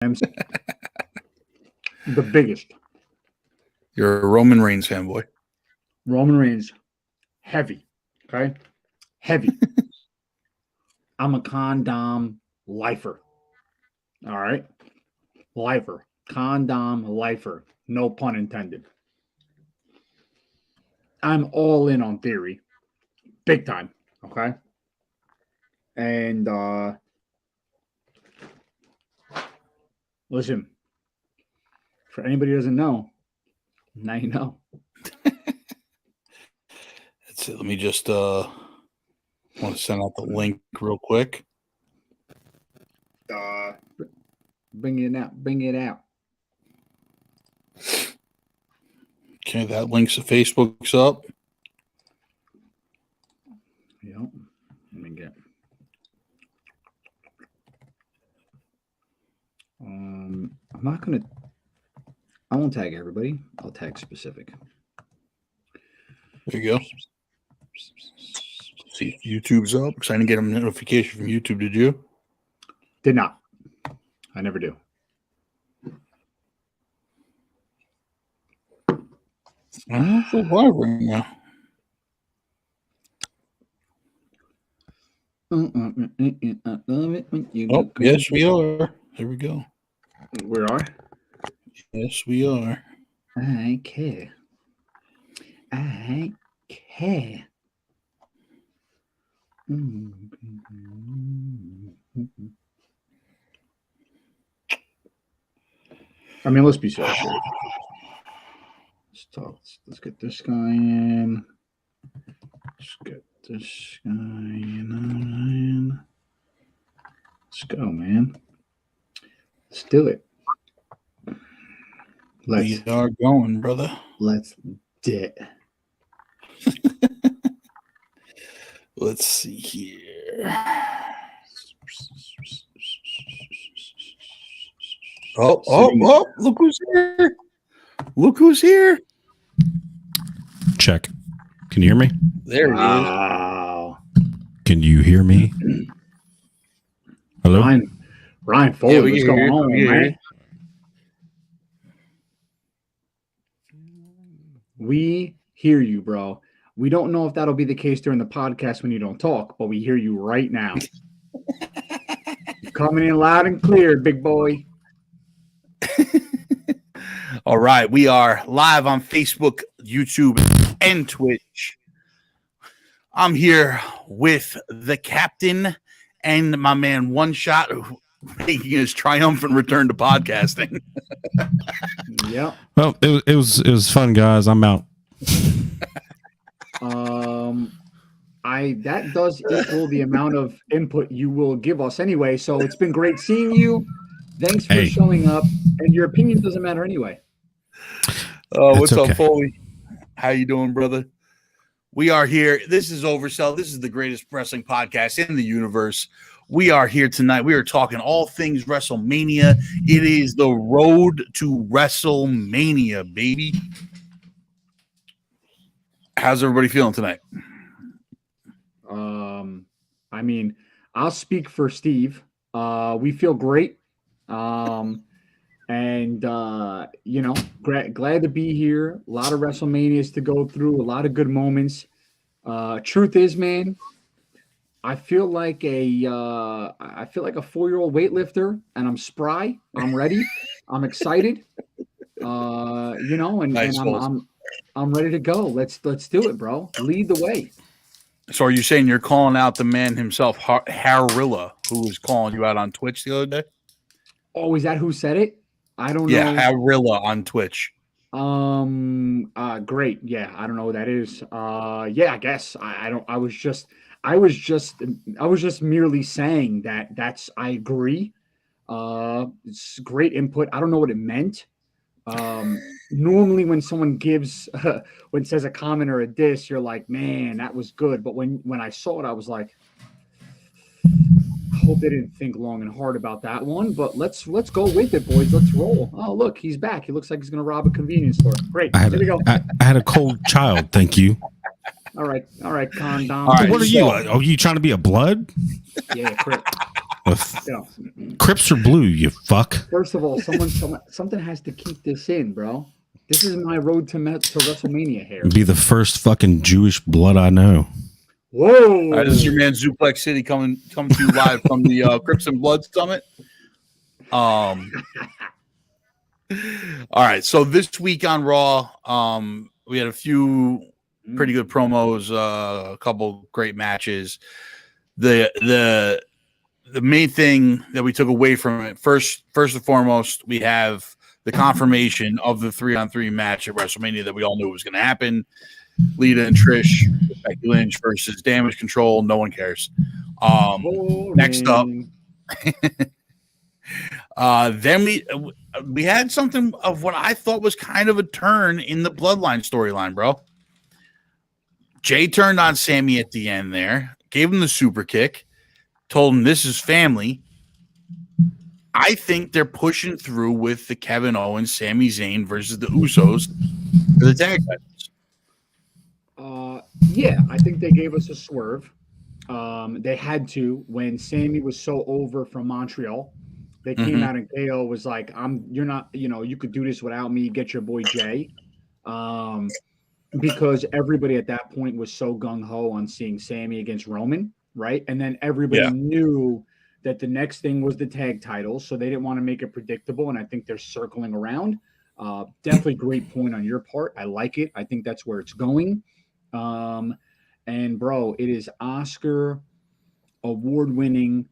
The biggest. You're a Roman Reigns fanboy. Roman Reigns. Heavy. Okay? Heavy. I'm a condom lifer. All right? Lifer. Condom lifer. No pun intended. I'm all in on Theory. Big time. Okay? And listen, for anybody who doesn't know, now you know. That's it. Let me just want to send out the link real quick. Bring it out. Bring it out. Okay, that link's to Facebook's up. Yep. Let me get. I'm not gonna. I won't tag everybody. I'll tag specific. There you go. See if YouTube's up because I didn't get a notification from YouTube. Did you? Did not. I never do. I'm so live right now. Oh, yes, we are. There we go. We are? Yes, we are. I care. I care. I mean, let's be serious. Let's talk. Let's get this guy in. Let's get this guy in. Let's go, man. Let's do it. We are going, brother. Let's do it. Let's see here. Oh, look who's here. Look who's here. Check. Can you hear me? There he is. Can you hear me? Hello? Ryan Foley, what's going on, man? We hear you, bro. We don't know if that'll be the case during the podcast when you don't talk, but we hear you right now. You're coming in loud and clear, big boy. All right, we are live on Facebook, YouTube, and Twitch. I'm here with the captain and my man One Shot making his triumphant return to podcasting. Yep. Well, it was fun, guys. I'm out. That does equal the amount of input you will give us anyway. So it's been great seeing you. Thanks for showing up. And your opinion doesn't matter anyway. What's up, Foley? How you doing, brother? We are here. This is Oversell. This is the greatest wrestling podcast in the universe. We are here tonight. We are talking all things WrestleMania. It is the road to WrestleMania, baby. How's everybody feeling tonight? I mean, I'll speak for Steve. We feel great. And you know, glad to be here. A lot of WrestleManias to go through, a lot of good moments. Truth is, man, I feel like a 4-year-old weightlifter, and I'm spry. I'm ready. I'm excited. You know, and, nice, and I'm ready to go. Let's do it, bro. Lead the way. So are you saying you're calling out the man himself, Harilla, who was calling you out on Twitch the other day? Oh, is that who said it? I don't know. Yeah, Harilla on Twitch. Great. Yeah, I don't know what that is. Yeah, I guess I was just merely saying that I agree. It's great input. I don't know what it meant. Normally when someone gives when says a comment or a diss, you're like, man, that was good. But when I saw it, I was like, I hope they didn't think long and hard about that one. But let's go with it, boys. Let's roll. Oh, look, he's back. He looks like he's gonna rob a convenience store. Great. Here we go. I had a cold child. Thank you. All right, condom. All right, what are you? Are you trying to be a blood? Yeah, correct. Crips are blue, you fuck. First of all, something has to keep this in, bro. This is my road to WrestleMania here. Be the first fucking Jewish blood I know. Whoa! This is your man Zuplex City coming to you live from the Crips and Blood Summit. All right, so this week on Raw, we had a few pretty good promos, a couple great matches. The main thing that we took away from it, first and foremost, we have the confirmation of the 3-on-3 match at WrestleMania that we all knew was going to happen. Lita and Trish, Becky Lynch versus Damage Control. No one cares. Next up, then we had something of what I thought was kind of a turn in the Bloodline storyline, bro. Jay turned on Sammy at the end there, gave him the super kick, told him this is family. I think they're pushing through with the Kevin Owens, Sami Zayn versus the Usos for the tag titles. Yeah, I think they gave us a swerve. They had to when Sammy was so over from Montreal. They came out and KO was like, you're not, you could do this without me. Get your boy Jay. Because everybody at that point was so gung-ho on seeing Sammy against Roman, right? And then everybody knew that the next thing was the tag titles, so they didn't want to make it predictable, and I think they're circling around. Definitely great point on your part. I like it. I think that's where it's going. And, bro, it is Oscar award-winning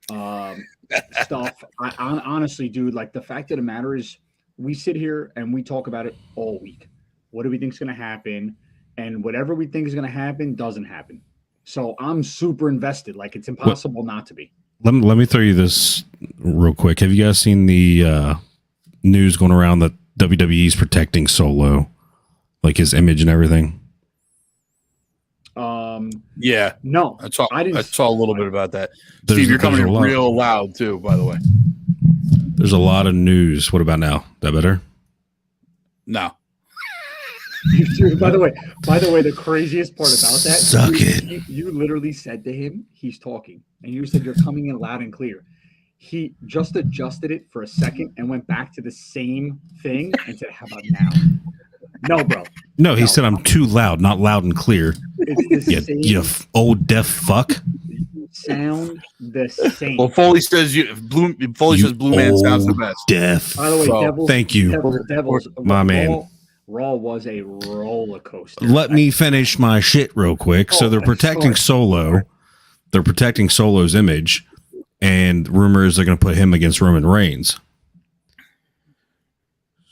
stuff. I honestly, dude, like the fact of the matter is we sit here and we talk about it all week. What do we think is going to happen? And whatever we think is going to happen doesn't happen. So I'm super invested. Like it's impossible not to be. Let me throw you this real quick. Have you guys seen the news going around that WWE's protecting Solo, like his image and everything? Yeah. No. I saw a little bit about that. There's, Steve, you're coming in real loud too, by the way. There's a lot of news. What about now? That better? No. By the way, the craziest part about that, Suck it. You literally said to him, he's talking, and you said you're coming in loud and clear. He just adjusted it for a second and went back to the same thing and said, "How about now?" No, bro. No, he said I'm too loud, not loud and clear. It's the same. You old deaf fuck. You sound the same. Well, Foley says Blue Man sounds the best. Deaf. By the way, Devils, thank you, Devils, my man. Raw was a roller coaster. Let me finish my shit real quick. So they're protecting Solo. They're protecting Solo's image, and rumors they're going to put him against Roman Reigns.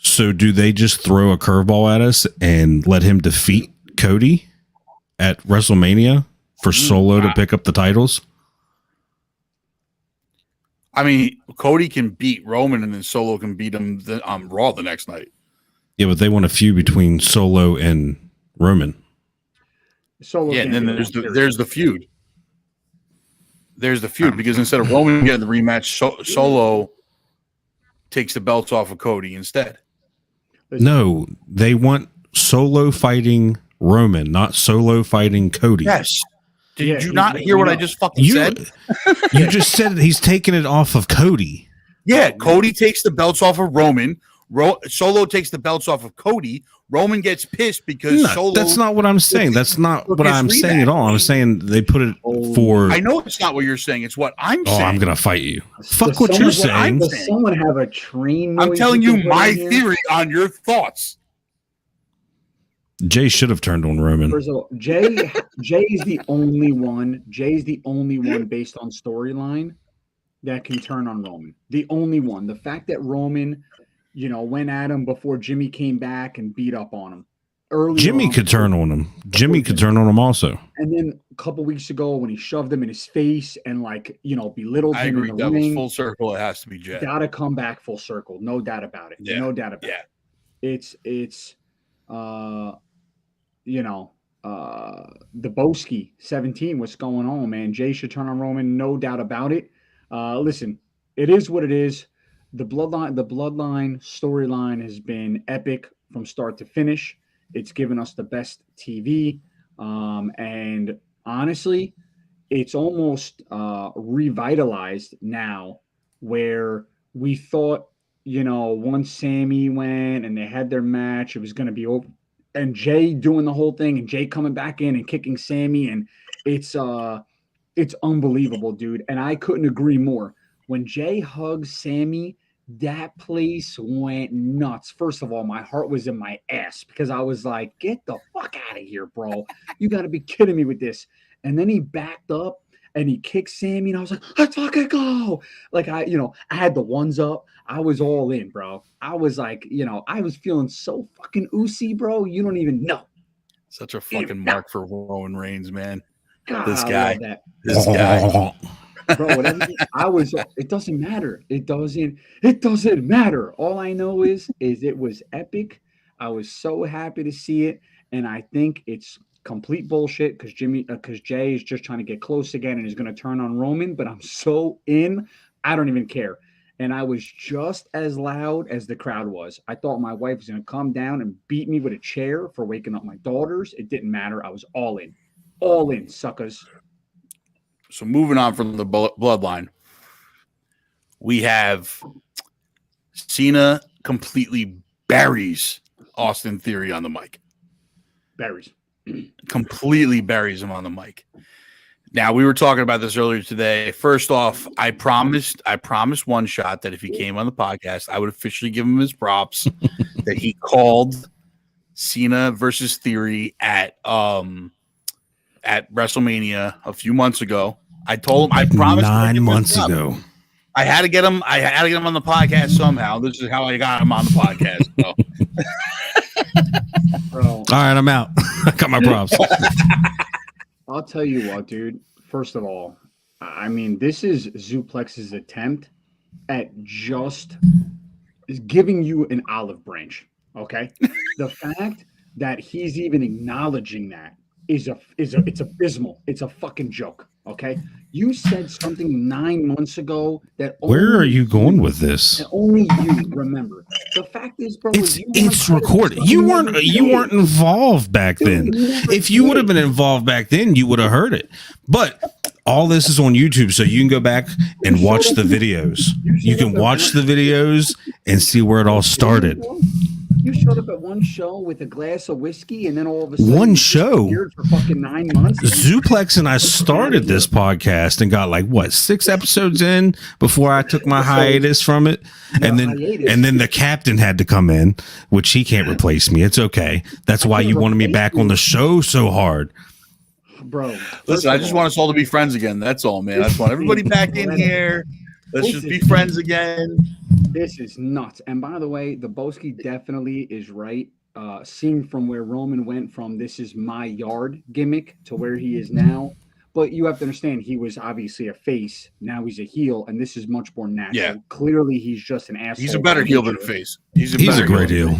So do they just throw a curveball at us and let him defeat Cody at WrestleMania for Solo to pick up the titles? I mean, Cody can beat Roman, and then Solo can beat him on Raw the next night. Yeah, but they want a feud between Solo and Roman. And then there's the feud. There's the feud because instead of Roman getting the rematch, Solo takes the belts off of Cody instead. No, they want Solo fighting Roman, not Solo fighting Cody. Yes. Did you not hear what I just fucking said? You just said he's taking it off of Cody. Yeah, Cody takes the belts off of Roman. Solo takes the belts off of Cody. Roman gets pissed because Solo. That's not what I'm saying. That's not what I'm saying at all. I'm saying they put it for. I know it's not what you're saying. It's what I'm saying. I'm gonna fight you. Fuck what you're saying. Does someone have a train? I'm telling you my theory on your thoughts. Jay should have turned on Roman. First of all, Jay is the only one. Jay's the only one based on storyline that can turn on Roman. The only one. The fact that Roman, went at him before Jimmy came back and beat up on him. Jimmy could turn on him. Jimmy could turn on him also. And then a couple weeks ago when he shoved him in his face and belittled him in the ring. Full circle. It has to be Jay. Got to come back full circle. No doubt about it. Yeah. No doubt about it. It's the Boski 17. What's going on, man? Jay should turn on Roman. No doubt about it. Listen, it is what it is. The bloodline storyline has been epic from start to finish. It's given us the best TV. And honestly, it's almost revitalized now, where we thought, once Sammy went and they had their match, it was going to be over. And Jay doing the whole thing, and Jay coming back in and kicking Sammy, and it's unbelievable, dude. And I couldn't agree more. When Jay hugs Sammy, that place went nuts. First of all, my heart was in my ass because I was like, get the fuck out of here, bro. You got to be kidding me with this. And then he backed up and he kicked Sammy, and I was like, let's fucking go. Like, I had the ones up. I was all in, bro. I was like, I was feeling so fucking oozy, bro. You don't even know. Such a fucking mark for Roman Reigns, man. God, This I guy. love that. This guy. Bro, whatever. It doesn't matter. It doesn't matter. All I know is it was epic. I was so happy to see it. And I think it's complete bullshit because Jay is just trying to get close again and is going to turn on Roman, but I'm so in, I don't even care. And I was just as loud as the crowd was. I thought my wife was going to come down and beat me with a chair for waking up my daughters. It didn't matter. I was all in, suckers. So moving on from the bloodline, we have Cena completely buries Austin Theory on the mic. Completely buries him on the mic. Now, we were talking about this earlier today. First off, I promised One Shot that if he came on the podcast, I would officially give him his props that he called Cena versus Theory at WrestleMania a few months ago. I told him, I promised 9 months ago. I had to get him on the podcast somehow. This is how I got him on the podcast. So. Bro, all right, I'm out. I got my props. I'll tell you what, dude. First of all, I mean, this is Zuplex's attempt at just giving you an olive branch. Okay, the fact that he's even acknowledging that it's abysmal. It's a fucking joke. Okay, you said something 9 months ago that where are you going with this? That only you remember. The fact is, bro, it's recorded. You weren't involved back then. If you would have been involved back then, you would have heard it. But all this is on YouTube, so you can go back and watch the videos. You can watch the videos and see where it all started. You showed up at one show with a glass of whiskey, and then all of a sudden, one show for fucking 9 months. Zuplex and I started this podcast and got 6 episodes in before I took my hiatus from it, and then the captain had to come in, which he can't replace me. It's okay. That's why you wanted me back on the show so hard, bro. Listen, I just want us all to be friends again. That's all, man. I just want everybody back in here. Let's just be friends again. This is nuts. And by the way, the Boski definitely is right. Seeing from where Roman went from this is my yard gimmick to where he is now. But you have to understand, he was obviously a face. Now he's a heel, and this is much more natural. Yeah. Clearly, he's just an asshole. He's a better heel than a face. He's a great heel.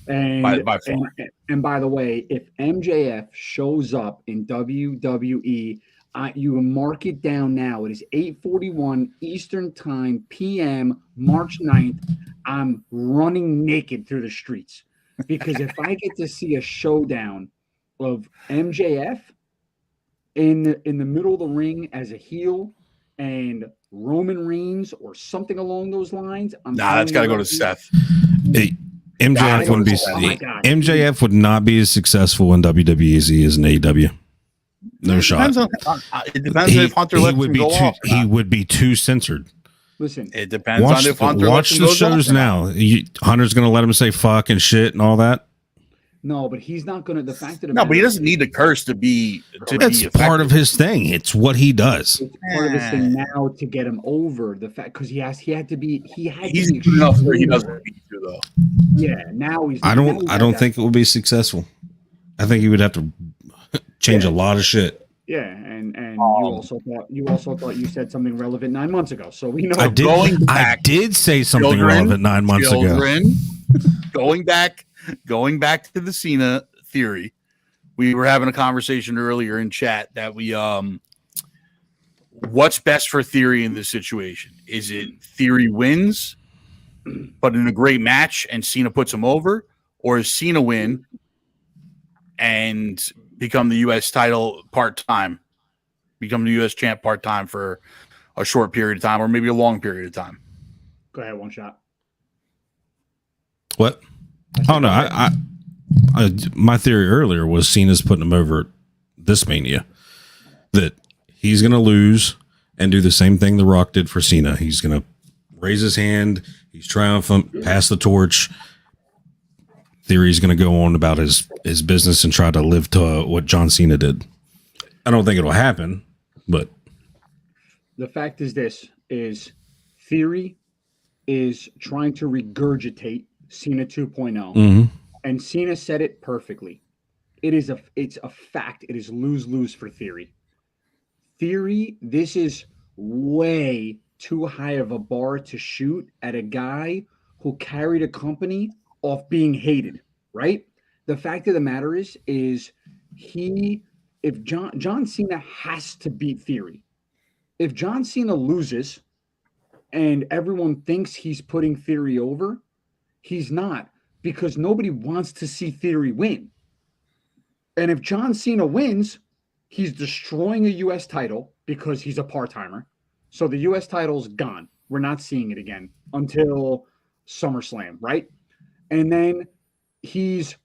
And by far. And by the way, if MJF shows up in WWE, you mark it down now. It is 8:41 Eastern Time, PM, March 9th. I'm running naked through the streets because if I get to see a showdown of MJF in the middle of the ring as a heel and Roman Reigns or something along those lines, that's got to go to Seth. Hey, MJF would not be as successful in WWE as he is in AEW. No shot. It depends if Hunter lets him go off. He would be too censored. Listen, it depends on if Hunter watch the shows now. Hunter's going to let him say fuck and shit and all that. No, but he's not going to. The fact that but he doesn't need to curse to be. That's part of his thing. It's what he does. It's part of his thing now to get him over the fact because he's good enough where he doesn't need to though. Yeah, now he's. I don't think it will be successful. I think he would have to change a lot of shit. Yeah, and you also thought you said something relevant 9 months ago. So we know. I did say something relevant 9 months ago. Going back to the Cena theory, we were having a conversation earlier in chat that we what's best for Theory in this situation? Is it Theory wins, but in a great match and Cena puts him over, or is Cena win and become the U.S. title part-time become the U.S. champ part-time for a short period of time or maybe a long period of time. Go ahead, one shot. What? Oh no, I my theory earlier was Cena's putting him over this Mania, that he's going to lose and do the same thing The Rock did for Cena. He's going to raise his hand. He's triumphant, pass the torch. Theory's going to go on about his business and try to live to what John Cena did. I don't think it'll happen, but the fact is Theory is trying to regurgitate Cena 2.0. And Cena said it perfectly. It's a fact. It is lose-lose for Theory. Theory, this is way too high of a bar to shoot at a guy who carried a company off being hated, right? The fact of the matter is if John Cena has to beat Theory. If John Cena loses and everyone thinks he's putting Theory over, he's not, because nobody wants to see Theory win. And if John Cena wins, he's destroying a U.S. title because he's a part-timer. So the U.S. title's gone. We're not seeing it again until SummerSlam, right? And then he's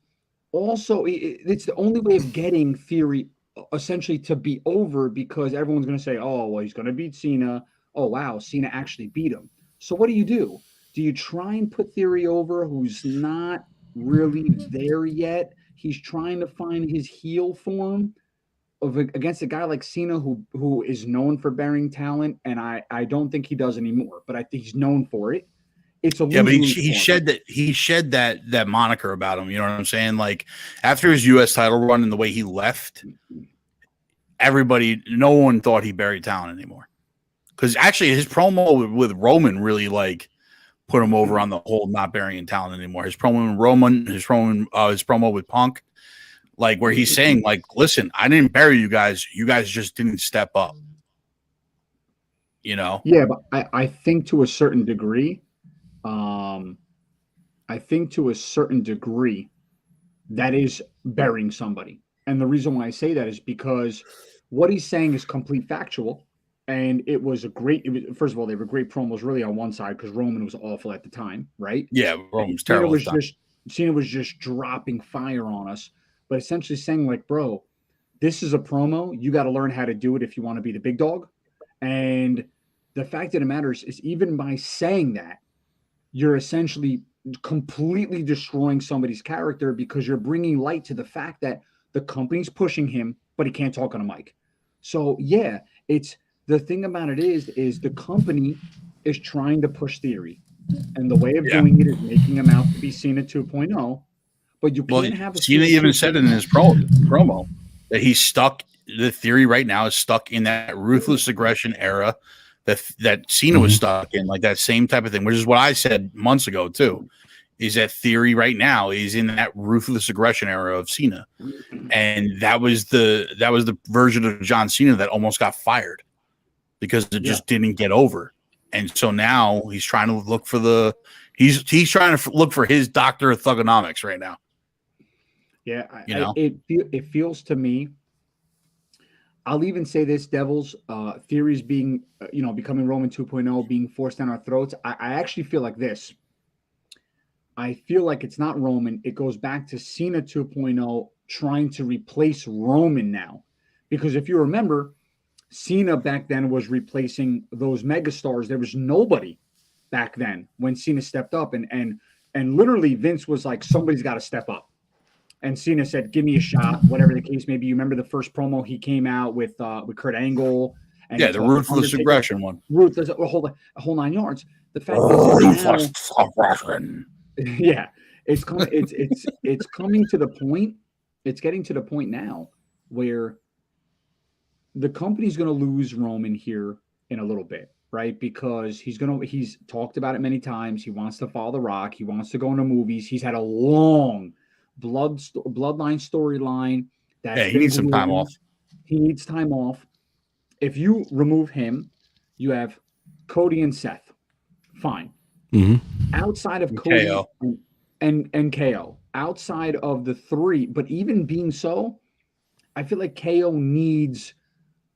also, it's the only way of getting Theory essentially to be over, because everyone's going to say, oh, well, he's going to beat Cena. Oh, wow, Cena actually beat him. So what do? Do you try and put Theory over, who's not really there yet? He's trying to find his heel form against a guy like Cena, who is known for bearing talent, and I don't think he does anymore, but I think he's known for it. It's a but he shed that moniker about him. You know what I'm saying? Like, after his U.S. title run and the way he left, no one thought he buried talent anymore. Because actually, his promo with Roman really put him over on the whole not burying talent anymore. His promo with Roman, his promo with Punk, where he's saying, listen, I didn't bury you guys. You guys just didn't step up. You know? Yeah, but I think to a certain degree, that is burying somebody. And the reason why I say that is because what he's saying is complete factual. And first of all, they were great promos really on one side, because Roman was awful at the time, right? Yeah, Roman was terrible. Cena was just dropping fire on us, but essentially saying, bro, this is a promo. You got to learn how to do it if you want to be the big dog. And the fact of the matter is even by saying that, you're essentially completely destroying somebody's character, because you're bringing light to the fact that the company's pushing him, but he can't talk on a mic. So yeah, the thing about it is the company is trying to push Theory, and the way of doing it is making him out to be Cena 2.0. But you can't have Cena even said it in his promo that he's stuck. The Theory right now is stuck in that ruthless aggression era that Cena was stuck in, that same type of thing, which is what I said months ago too. Is that Theory right now is in that ruthless aggression era of Cena, and that was the version of John Cena that almost got fired because it just didn't get over. And so now he's trying to look for he's trying to look for his doctor of thugonomics right now. Yeah, it feels to me. I'll even say this: Devils Theories being, becoming Roman 2.0, being forced down our throats. I actually feel like this. I feel like it's not Roman. It goes back to Cena 2.0 trying to replace Roman now, because if you remember, Cena back then was replacing those megastars. There was nobody back then when Cena stepped up, and literally Vince was like, somebody's got to step up. And Cena said, give me a shot, whatever the case may be. You remember the first promo he came out with Kurt Angle? And the ruthless aggression one. Ruthless, a whole 9 yards. The fact is aggression. Yeah, it's coming to the point. It's getting to the point now where the company's going to lose Roman here in a little bit, right? Because he's talked about it many times. He wants to follow The Rock. He wants to go into movies. He's had a long bloodline storyline. He needs some time off. He needs time off. If you remove him, you have Cody and Seth. Fine. Outside of Cody KO. and KO, outside of the three, but even being so, I feel like KO needs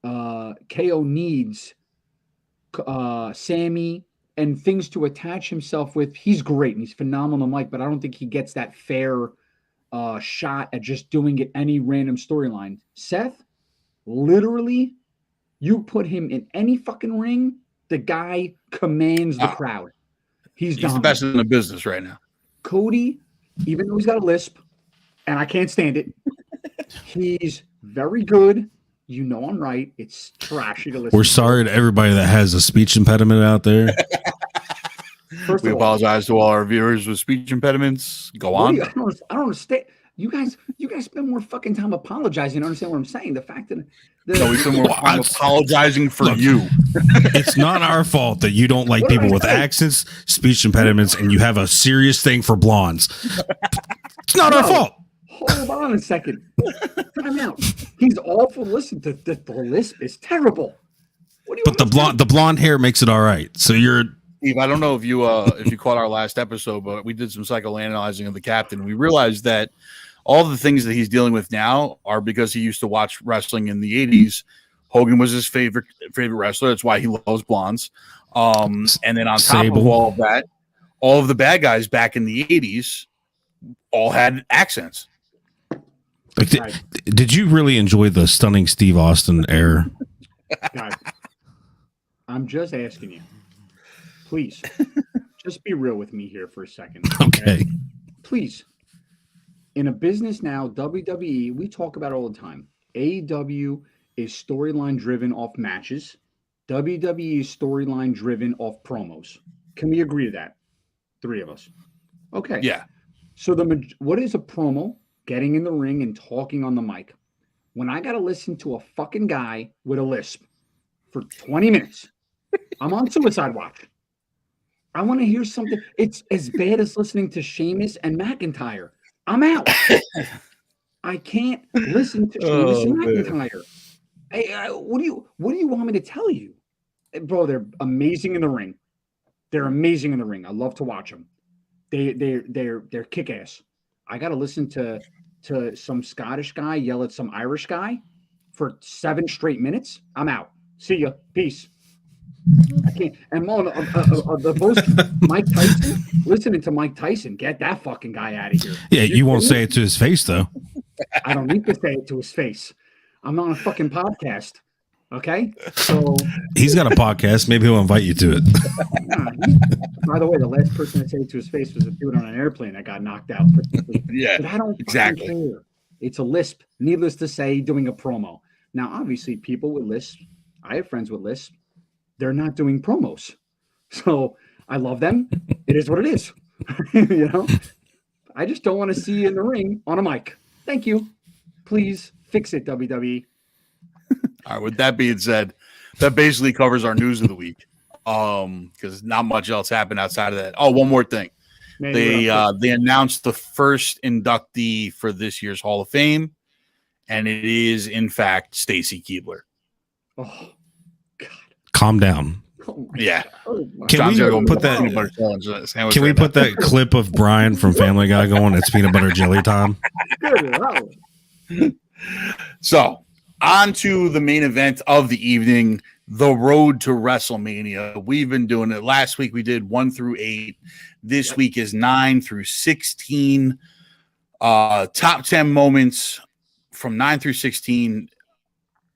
KO needs Sammy and things to attach himself with. He's great and he's phenomenal on the mic, but I don't think he gets that fair shot at just doing it any random storyline. Seth, literally, you put him in any fucking ring, the guy commands the crowd. He's the best in the business right now. Cody, even though he's got a lisp, and I can't stand it, he's very good. You know I'm right. It's trashy to listen. We're sorry to everybody that has a speech impediment out there. We apologize to all our viewers with speech impediments. Go on. I don't understand. You guys spend more fucking time apologizing. Understand what I'm saying? The fact that we spend more time apologizing for you. It's not our fault that you don't like people with accents, speech impediments, and you have a serious thing for blondes. It's not our fault. Hold on a second. Time out. He's awful. Listen, the lisp is terrible. But the blonde hair makes it all right. So you're. Steve, I don't know if you caught our last episode, but we did some psychoanalyzing of the captain. We realized that all the things that he's dealing with now are because he used to watch wrestling in the 80s. Hogan was his favorite wrestler. That's why he loves blondes. And then on top of all of that, all of the bad guys back in the 80s all had accents. Like, did you really enjoy the stunning Steve Austin era? Guys, I'm just asking you. Please, just be real with me here for a second. Okay. Please. In a business now, WWE, we talk about it all the time. AEW is storyline driven off matches. WWE is storyline driven off promos. Can we agree to that? Three of us. Okay. Yeah. So what is a promo? Getting in the ring and talking on the mic. When I got to listen to a fucking guy with a lisp for 20 minutes, I'm on suicide watch. I want to hear something. It's as bad as listening to Sheamus and McIntyre. I'm out. I can't listen to Sheamus and McIntyre. What do you want me to tell you? Bro, they're amazing in the ring. They're amazing in the ring. I love to watch them. They're kick-ass. I got to listen to some Scottish guy yell at some Irish guy for 7 straight minutes. I'm out. See ya. Peace. I can't. And the most Mike Tyson, listening to Mike Tyson, get that fucking guy out of here. Yeah, you won't say it to his face, though. I don't need to say it to his face. I'm not on a fucking podcast. Okay? So he's got a podcast. Maybe he'll invite you to it. By the way, the last person to say it to his face was a dude on an airplane that got knocked out. Yeah, but I don't exactly care. It's a lisp. Needless to say, doing a promo. Now, obviously, people with lisps, I have friends with lisps. They're not doing promos. So I love them. It is what it is. You know? I just don't want to see you in the ring on a mic. Thank you. Please fix it, WWE. All right. With that being said, that basically covers our news of the week. Because not much else happened outside of that. Oh, one more thing. Man, they announced the first inductee for this year's Hall of Fame, and it is in fact Stacy Keibler. Oh, God. Calm down. Oh yeah. Can we put that? Can we put that clip of Brian from Family Guy going? It's peanut butter jelly time. So, on to the main event of the evening, the road to WrestleMania. We've been doing it. Last week we did 1 through 8. This week is 9 through 16. Top 10 moments from 9 through 16.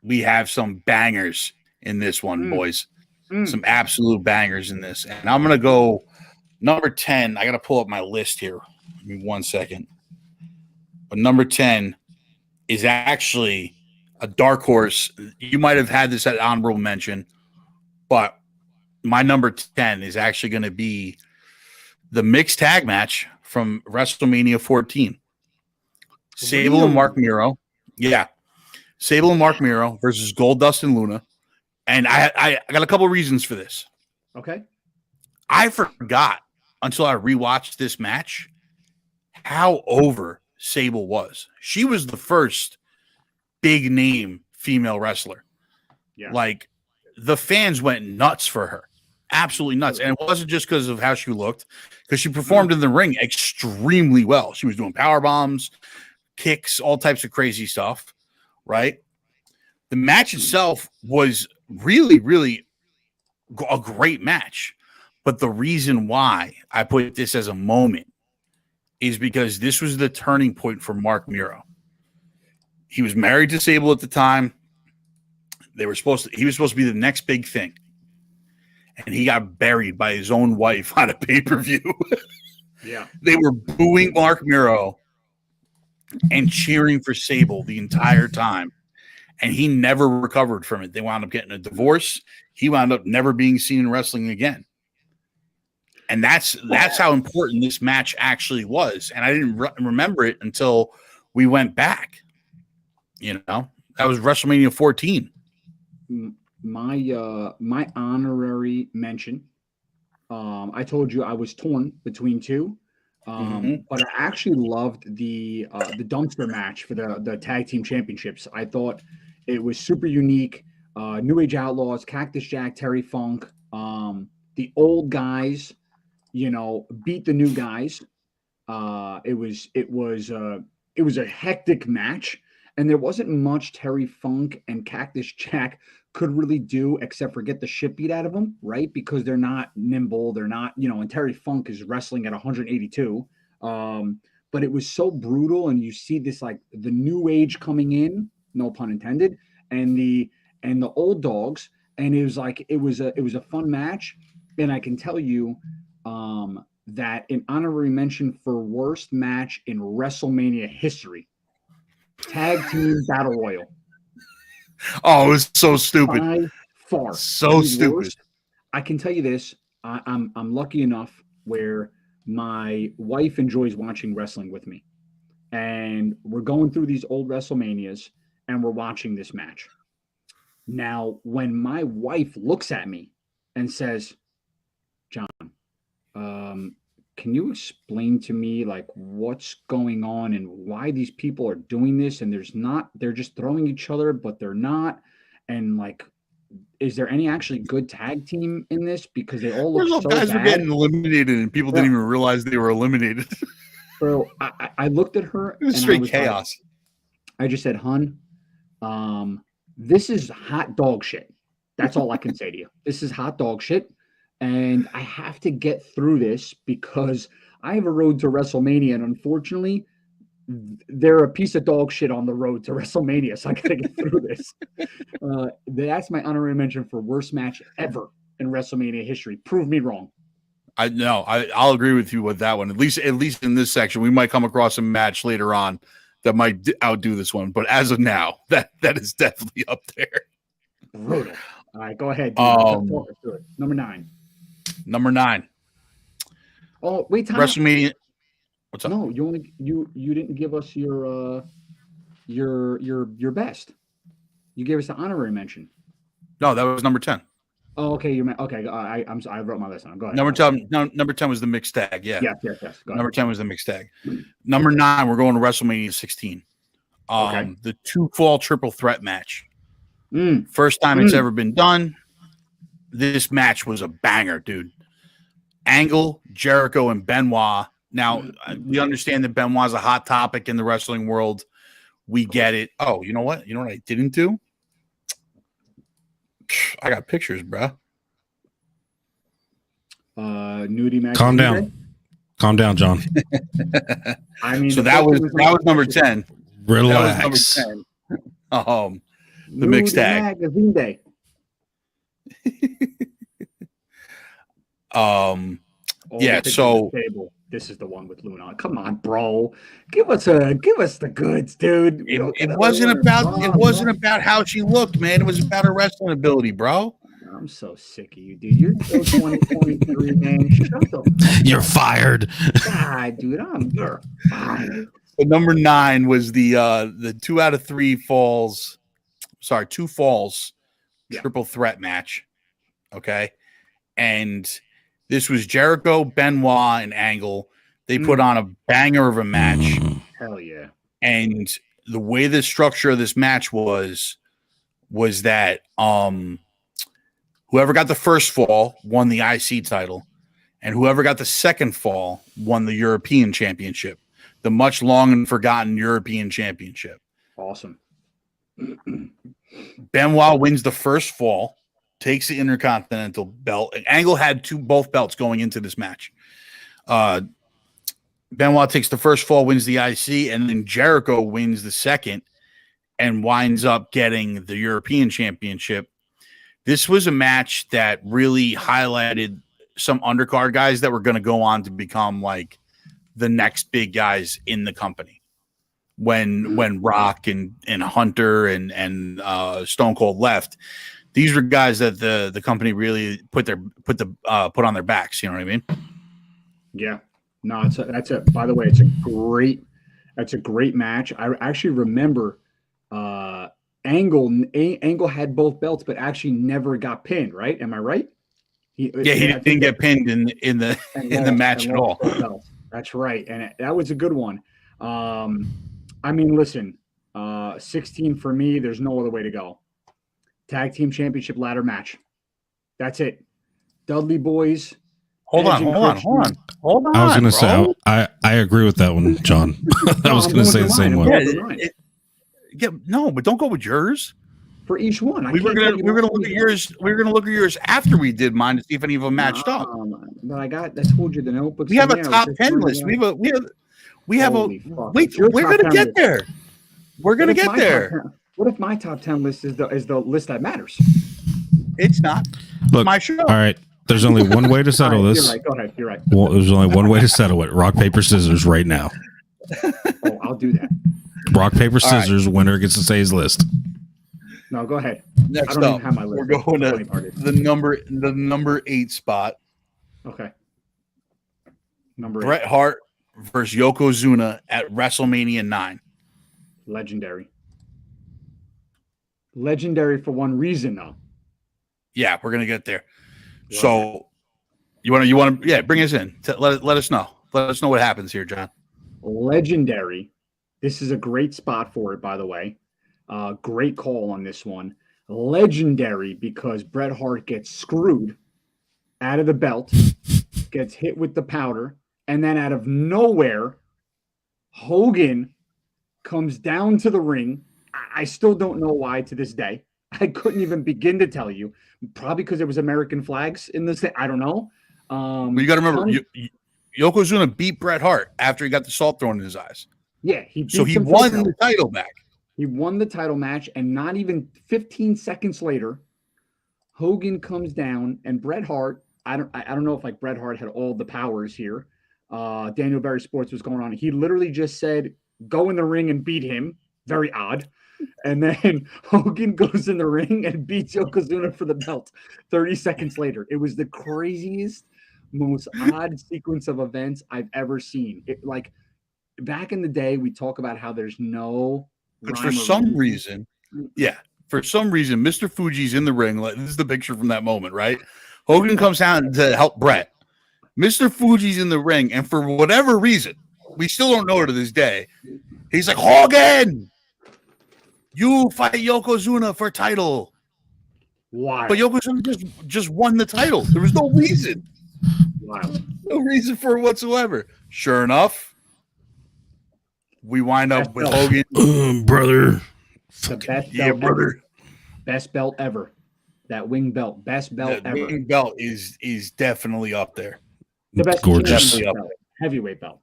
We have some bangers in this one, boys. Some absolute bangers in this. And I'm going to go number 10. I got to pull up my list here. Give me 1 second. But number 10 is actually a dark horse. You might have had this at honorable mention, but my number 10 is actually going to be the mixed tag match from WrestleMania 14. Sable and Mark Miro. Yeah. Sable and Mark Miro versus Goldust and Luna. And I got a couple reasons for this. Okay. I forgot until I rewatched this match how over Sable was. She was the first big name female wrestler. Yeah. Like the fans went nuts for her. Absolutely nuts. And it wasn't just because of how she looked, because she performed in the ring extremely well. She was doing power bombs, kicks, all types of crazy stuff. Right. The match itself was really, really a great match. But the reason why I put this as a moment is because this was the turning point for Mark Miro. He was married to Sable at the time. He was supposed to be the next big thing. And he got buried by his own wife on a pay-per-view. Yeah. They were booing Mark Miro and cheering for Sable the entire time. And he never recovered from it. They wound up getting a divorce. He wound up never being seen in wrestling again. And that's how important this match actually was. And I didn't remember it until we went back. You know, that was WrestleMania 14. My honorary mention. I told you I was torn between two. But I actually loved the dumpster match for the tag team championships. I thought it was super unique. New Age Outlaws, Cactus Jack, Terry Funk, the old guys, beat the new guys. It was a hectic match, and there wasn't much Terry Funk and Cactus Jack could really do except for get the shit beat out of them, right? Because they're not nimble, they're not, and Terry Funk is wrestling at 182. But it was so brutal, and you see this like the new age coming in, no pun intended, and the old dogs, and it was a fun match. And I can tell you that an honorary mention for worst match in WrestleMania history, tag team battle royal. Oh, it was so stupid. By far. So stupid. Worst. I can tell you this. I'm lucky enough where my wife enjoys watching wrestling with me. And we're going through these old WrestleManias and we're watching this match. Now, when my wife looks at me and says, John, can you explain to me like what's going on and why these people are doing this? And they're just throwing each other, but they're not. And like, is there any actually good tag team in this? Because they all look so guys bad. were getting eliminated and people didn't even realize they were eliminated. Bro, I looked at her. It was straight chaos. I just said, hun, this is hot dog shit. That's all I can say to you. This is hot dog shit. And I have to get through this because I have a road to WrestleMania. And unfortunately, they're a piece of dog shit on the road to WrestleMania. So I got to get through this. That's my honorary mention for worst match ever in WrestleMania history. Prove me wrong. I'll agree with you with that one. At least in this section, we might come across a match later on that might outdo this one. But as of now, that is definitely up there. Brutal. All right, go ahead. Talk us through it. Number 9. Oh, wait, time. WrestleMania. What's up? No, you didn't give us your best. You gave us the honorary mention. No, that was number 10. Oh, okay. Okay. I wrote my list down. Go ahead. Number 10 was the mixed tag. Yeah. Yes. Go Number 10 was the mixed tag. Number 9, we're going to WrestleMania 16. Okay. The 2-fall triple threat match. First time it's ever been done. This match was a banger, dude. Angle, Jericho, and Benoit. Now, we understand that Benoit's a hot topic in the wrestling world. We get it. Oh, you know what? You know what I didn't do? I got pictures, bro. Nudie match. Calm down, John. I mean, so that was number 10. Relax. That was number 10. The mixed tag. Magazine day. Yeah, so this is the one with Luna. Come on, bro. Give us the goods, dude. It wasn't about how she looked, man. It was about her wrestling ability, bro. I'm so sick of you, dude. You're so 2023, man. Shut the You're fired. God, dude, you're fired. So number 9 was the 2 out of 3 falls. Sorry, 2 falls triple threat match. Okay. And this was Jericho, Benoit, and Angle. They put on a banger of a match. Hell yeah. And the way the structure of this match was that whoever got the first fall won the IC title, and whoever got the second fall won the European Championship, the much long and forgotten European Championship. Awesome. Benoit wins the first fall, takes the Intercontinental belt. Angle had both belts going into this match. Benoit takes the first fall, wins the IC, and then Jericho wins the second and winds up getting the European Championship. This was a match that really highlighted some undercard guys that were going to go on to become like the next big guys in the company. When Rock and Hunter and Stone Cold left, these were guys that the company really put on their backs. You know what I mean? Yeah. No, by the way, that's a great match. I actually remember Angle had both belts, but actually never got pinned, right? Am I right? He didn't get pinned in the match at all. That's right. And that was a good one. I mean, listen, 16 for me, there's no other way to go. Tag team championship ladder match. That's it. Dudley Boys. Hold on. I was going to say, I agree with that one, John. I was going to say the same one. But don't go with yours. For each one, we were gonna look at yours. We were gonna look at yours after we did mine to see if any of them matched up. But I told you the notebooks. We have a top 10 list. We have a. Wait, we're gonna get there. We're gonna get there. What if my top 10 list is the list that matters? It's not. Look, my show. All right. There's only one way to settle this. You're right. Go ahead. You're right. Well, there's only one way to settle it. Rock, paper, scissors right now. Oh, I'll do that. Rock, paper, scissors. Right. Winner gets to say his list. No, go ahead. Next up, we're going to the number 8 spot. Okay. Number 8. Bret Hart versus Yokozuna at WrestleMania 9. Legendary for one reason, though. Yeah, we're gonna get there. Love so, it. you want to, bring us in. Let us know. Let us know what happens here, John. Legendary. This is a great spot for it, by the way. Great call on this one. Legendary because Bret Hart gets screwed out of the belt, gets hit with the powder, and then out of nowhere, Hogan comes down to the ring. I still don't know why to this day. I couldn't even begin to tell you. Probably because there was American flags in this thing. I don't know. But you got to remember, Yokozuna beat Bret Hart after he got the salt thrown in his eyes. Yeah, he won the title back. He won the title match, and not even 15 seconds later, Hogan comes down, and Bret Hart. I don't know if like Bret Hart had all the powers here. Daniel Berry Sports was going on. He literally just said, "Go in the ring and beat him." Very odd. And then Hogan goes in the ring and beats Yokozuna for the belt 30 seconds later. It was the craziest, most odd sequence of events I've ever seen. Like back in the day, we talk about how there's no. But for some reason, Mr. Fuji's in the ring. Like, this is the picture from that moment, right? Hogan comes out to help Bret. Mr. Fuji's in the ring, and for whatever reason, we still don't know to this day, he's like, Hogan, you fight Yokozuna for title. Why? But Yokozuna just won the title. There was no reason. Wow. No reason for it whatsoever. Sure enough, we wind up with Hogan. Brother. The best belt brother. Ever. Best belt ever. That wing belt. Best belt ever. The wing belt is definitely up there. The best gorgeous belt. Heavyweight belt.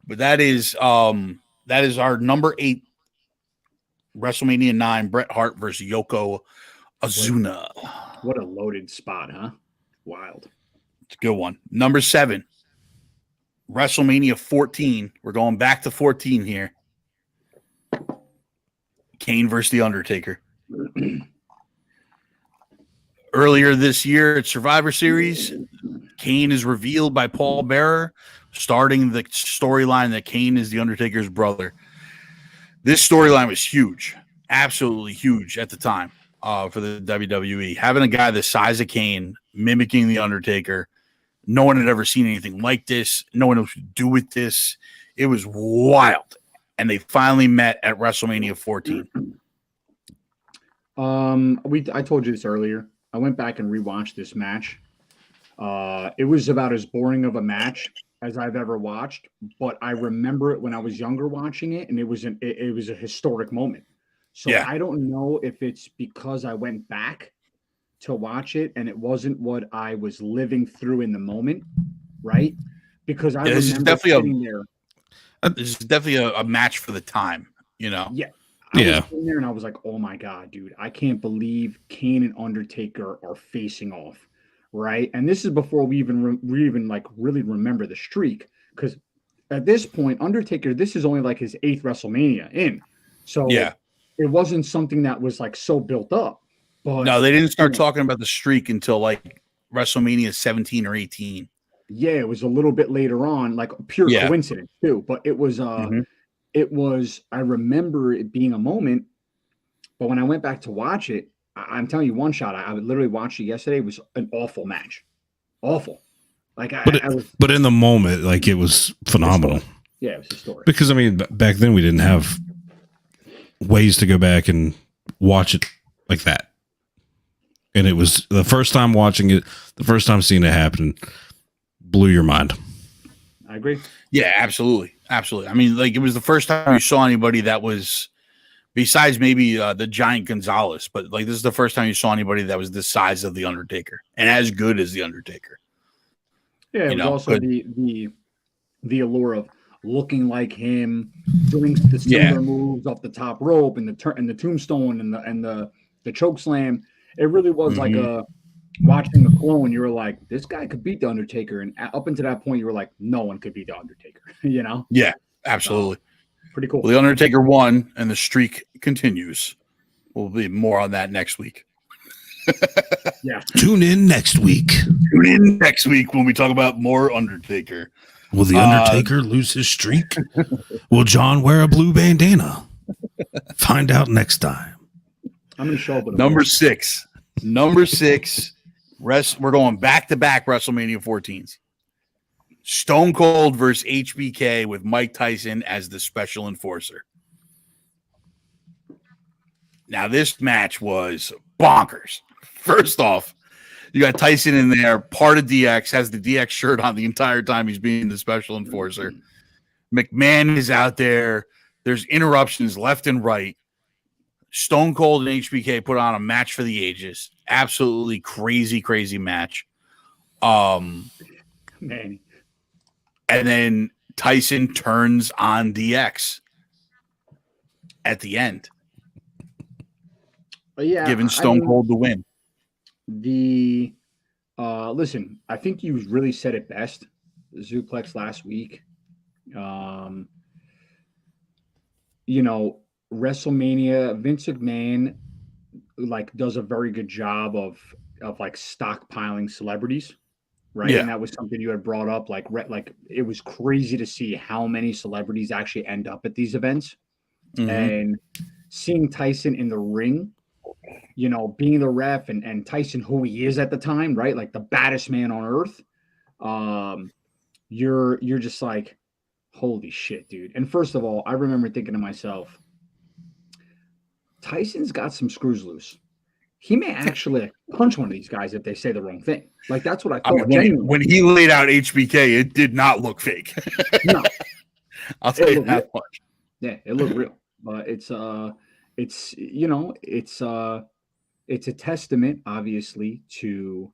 But that is our number 8 WrestleMania 9 Bret Hart versus Yokozuna. What a loaded spot, huh? Wild. It's a good one. Number 7. WrestleMania 14. We're going back to 14 here. Kane versus The Undertaker. Earlier this year at Survivor Series, Kane is revealed by Paul Bearer, starting the storyline that Kane is The Undertaker's brother. This storyline was huge, absolutely huge at the time for the WWE. Having a guy the size of Kane mimicking The Undertaker, no one had ever seen anything like this. No one knew what to do with this. It was wild. And they finally met at WrestleMania 14. I told you this earlier. I went back and rewatched this match. It was about as boring of a match as I've ever watched, but I remember it when I was younger watching it, and it was a historic moment. So I don't know if it's because I went back to watch it and it wasn't what I was living through in the moment, right? Because I remember sitting there. This is definitely a match for the time, you know? Yeah. I was sitting there and I was like, oh my God, dude, I can't believe Kane and Undertaker are facing off, right? And this is before we even like really remember the streak, because at this point, Undertaker, this is only like his 8th WrestleMania in. So it wasn't something that was like so built up. But no, they didn't start talking about the streak until like WrestleMania 17 or 18. Yeah, it was a little bit later on, like pure coincidence too. But it was I remember it being a moment, but when I went back to watch it, I'm telling you, one shot, I literally watched it yesterday. It was an awful match. Awful. Like but in the moment, like it was phenomenal. Yeah, it was historic. Because I mean, back then we didn't have ways to go back and watch it like that. And it was the first time watching it, the first time seeing it happen, blew your mind. I agree. Yeah, absolutely. Absolutely. I mean, like it was the first time you saw anybody that was, besides maybe the Giant Gonzalez, but like this is the first time you saw anybody that was the size of the Undertaker and as good as the Undertaker. Yeah, it was also the allure of looking like him, doing the similar moves off the top rope and the tombstone and the choke slam. It really was like watching the clone. You were like, this guy could beat the Undertaker, and up until that point, you were like, no one could beat the Undertaker. You know? Yeah, absolutely. Pretty cool. Well, the Undertaker won, and the streak continues. We'll be more on that next week. Yeah. Tune in next week. Tune in next week when we talk about more Undertaker. Will the Undertaker lose his streak? Will John wear a blue bandana? Find out next time. I'm going to show up with Number 6. We're going back-to-back WrestleMania 14s. Stone Cold versus HBK with Mike Tyson as the special enforcer. Now, this match was bonkers. First off, you got Tyson in there, part of DX, has the DX shirt on the entire time he's being the special enforcer. McMahon is out there. There's interruptions left and right. Stone Cold and HBK put on a match for the ages. Absolutely crazy match. Man. And then Tyson turns on DX at the end. Giving Stone Cold the win. Listen, I think you really said it best, Zuplex, last week. WrestleMania, Vince McMahon like does a very good job of like stockpiling celebrities, right? Yeah. And that was something you had brought up. Like it was crazy to see how many celebrities actually end up at these events, and seeing Tyson in the ring, being the ref and Tyson, who he is at the time, right? Like the baddest man on earth. You're just like, holy shit, dude. And first of all, I remember thinking to myself, Tyson's got some screws loose. He may actually punch one of these guys if they say the wrong thing. Like that's what I thought. When he laid out HBK, it did not look fake. No, I'll tell you that much. Yeah, it looked real. But it's a testament, obviously, to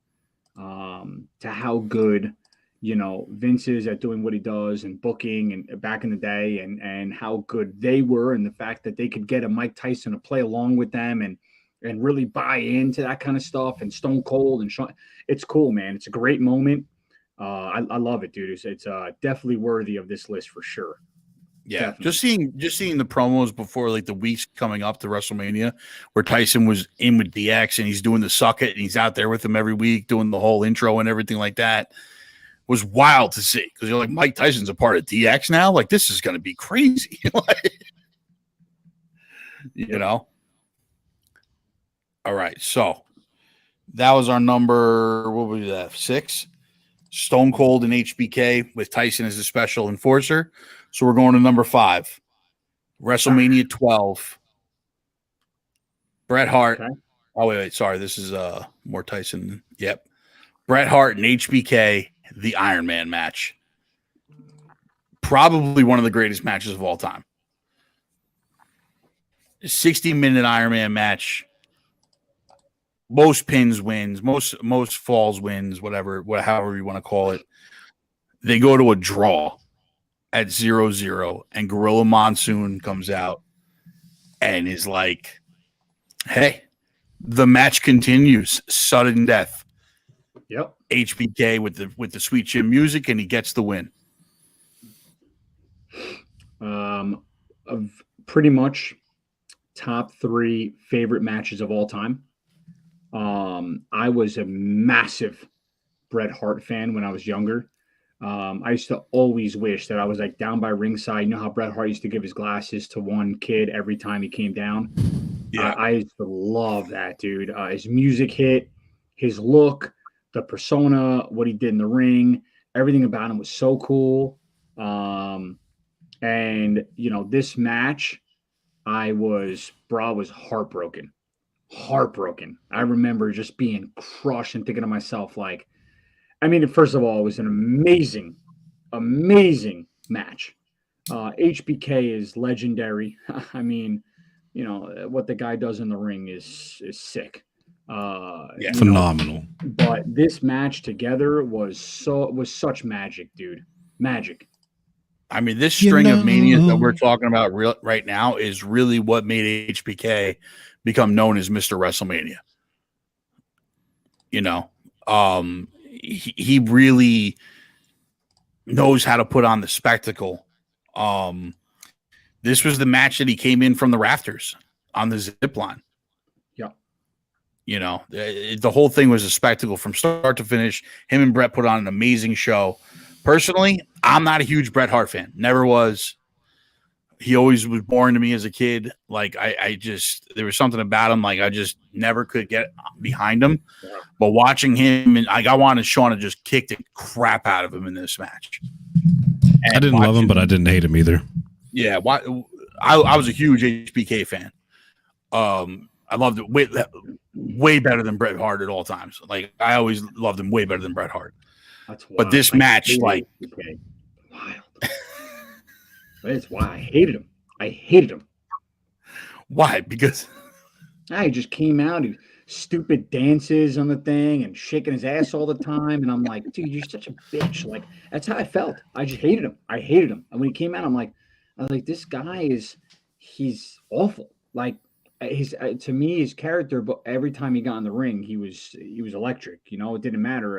how good Vince is at doing what he does and booking and back in the day and how good they were, and the fact that they could get a Mike Tyson to play along with them and really buy into that kind of stuff, and Stone Cold and Sean. It's cool, man. It's a great moment. I love it, dude. It's definitely worthy of this list for sure. Yeah, definitely. just seeing the promos before like the weeks coming up to WrestleMania, where Tyson was in with DX and he's doing the suck it and he's out there with him every week doing the whole intro and everything like that, was wild to see, because you're like, Mike Tyson's a part of DX now. Like, this is going to be crazy. All right, so that was our number. What was that? 6. Stone Cold and HBK with Tyson as a special enforcer. So we're going to number 5. WrestleMania 12. Bret Hart. Okay. Oh, wait. Sorry. This is more Tyson. Yep. Bret Hart and HBK, the Iron Man match. Probably one of the greatest matches of all time. 60-minute Iron Man match. Most pins wins, most falls wins, however you want to call it. They go to a draw at 0-0, and Gorilla Monsoon comes out and is like, "Hey, the match continues. Sudden death." Yep. HBK with the sweet chin music, and he gets the win. Of pretty much top 3 favorite matches of all time. I was a massive Bret Hart fan when I was younger. I used to always wish that I was like down by ringside. You know how Bret Hart used to give his glasses to one kid every time he came down? Yeah. I used to love that, dude. His music hit, his look, the persona, what he did in the ring, everything about him was so cool. And, you know, this match, I was heartbroken. I remember just being crushed and thinking to myself, like, I mean, first of all, it was an amazing match. HBK is legendary. I mean, you know, what the guy does in the ring is sick. Phenomenal. But this match together was such magic, dude. Magic. I mean, this string of Manias that we're talking about right now is really what made HBK become known as Mr. WrestleMania. You know, he really knows how to put on the spectacle. This was the match that he came in from the rafters on the zip line. Yeah. You know, the whole thing was a spectacle from start to finish. Him and Bret put on an amazing show. Personally, I'm not a huge Bret Hart fan. Never was. He always was boring to me as a kid. Like, I just, there was something about him. Like, I just never could get behind him. Yeah. But watching him, and I wanted Shawn to just kick the crap out of him in this match. And I didn't love him, but I didn't hate him either. Yeah. I was a huge HBK fan. I loved it way better than Bret Hart at all times. Like, I always loved him way better than Bret Hart. That's wild. But this match, like, wild. That's why I hated him. Why? Because he just came out, he stupid dances on the thing and shaking his ass all the time, and I'm like, dude, you're such a bitch. Like, that's how I felt. I just hated him. And when he came out, I was like, this guy he's awful. Like, to me, his character, but every time he got in the ring, he was electric. You know, it didn't matter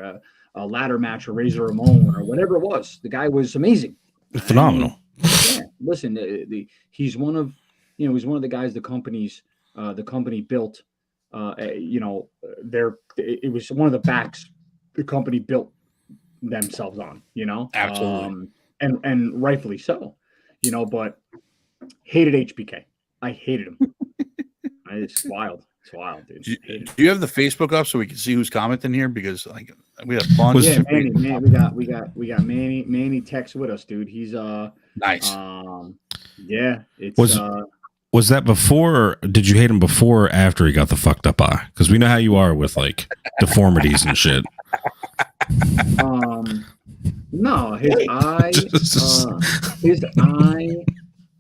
a ladder match or Razor Ramon or whatever it was. The guy was amazing, phenomenal. Yeah, listen, he's one of the guys the company built. You know, it was one of the backs the company built themselves on. You know, absolutely, and rightfully so. You know, but hated HBK. I hated him. It's wild. It's wild, dude. Do you have the Facebook up so we can see who's commenting here? Because like we have fun. Yeah, Manny, we got Manny. Manny texts with us, dude. He's nice. Yeah, it's was that before, or did you hate him before or after he got the fucked up eye? Because we know how you are with like deformities and shit. No, his eye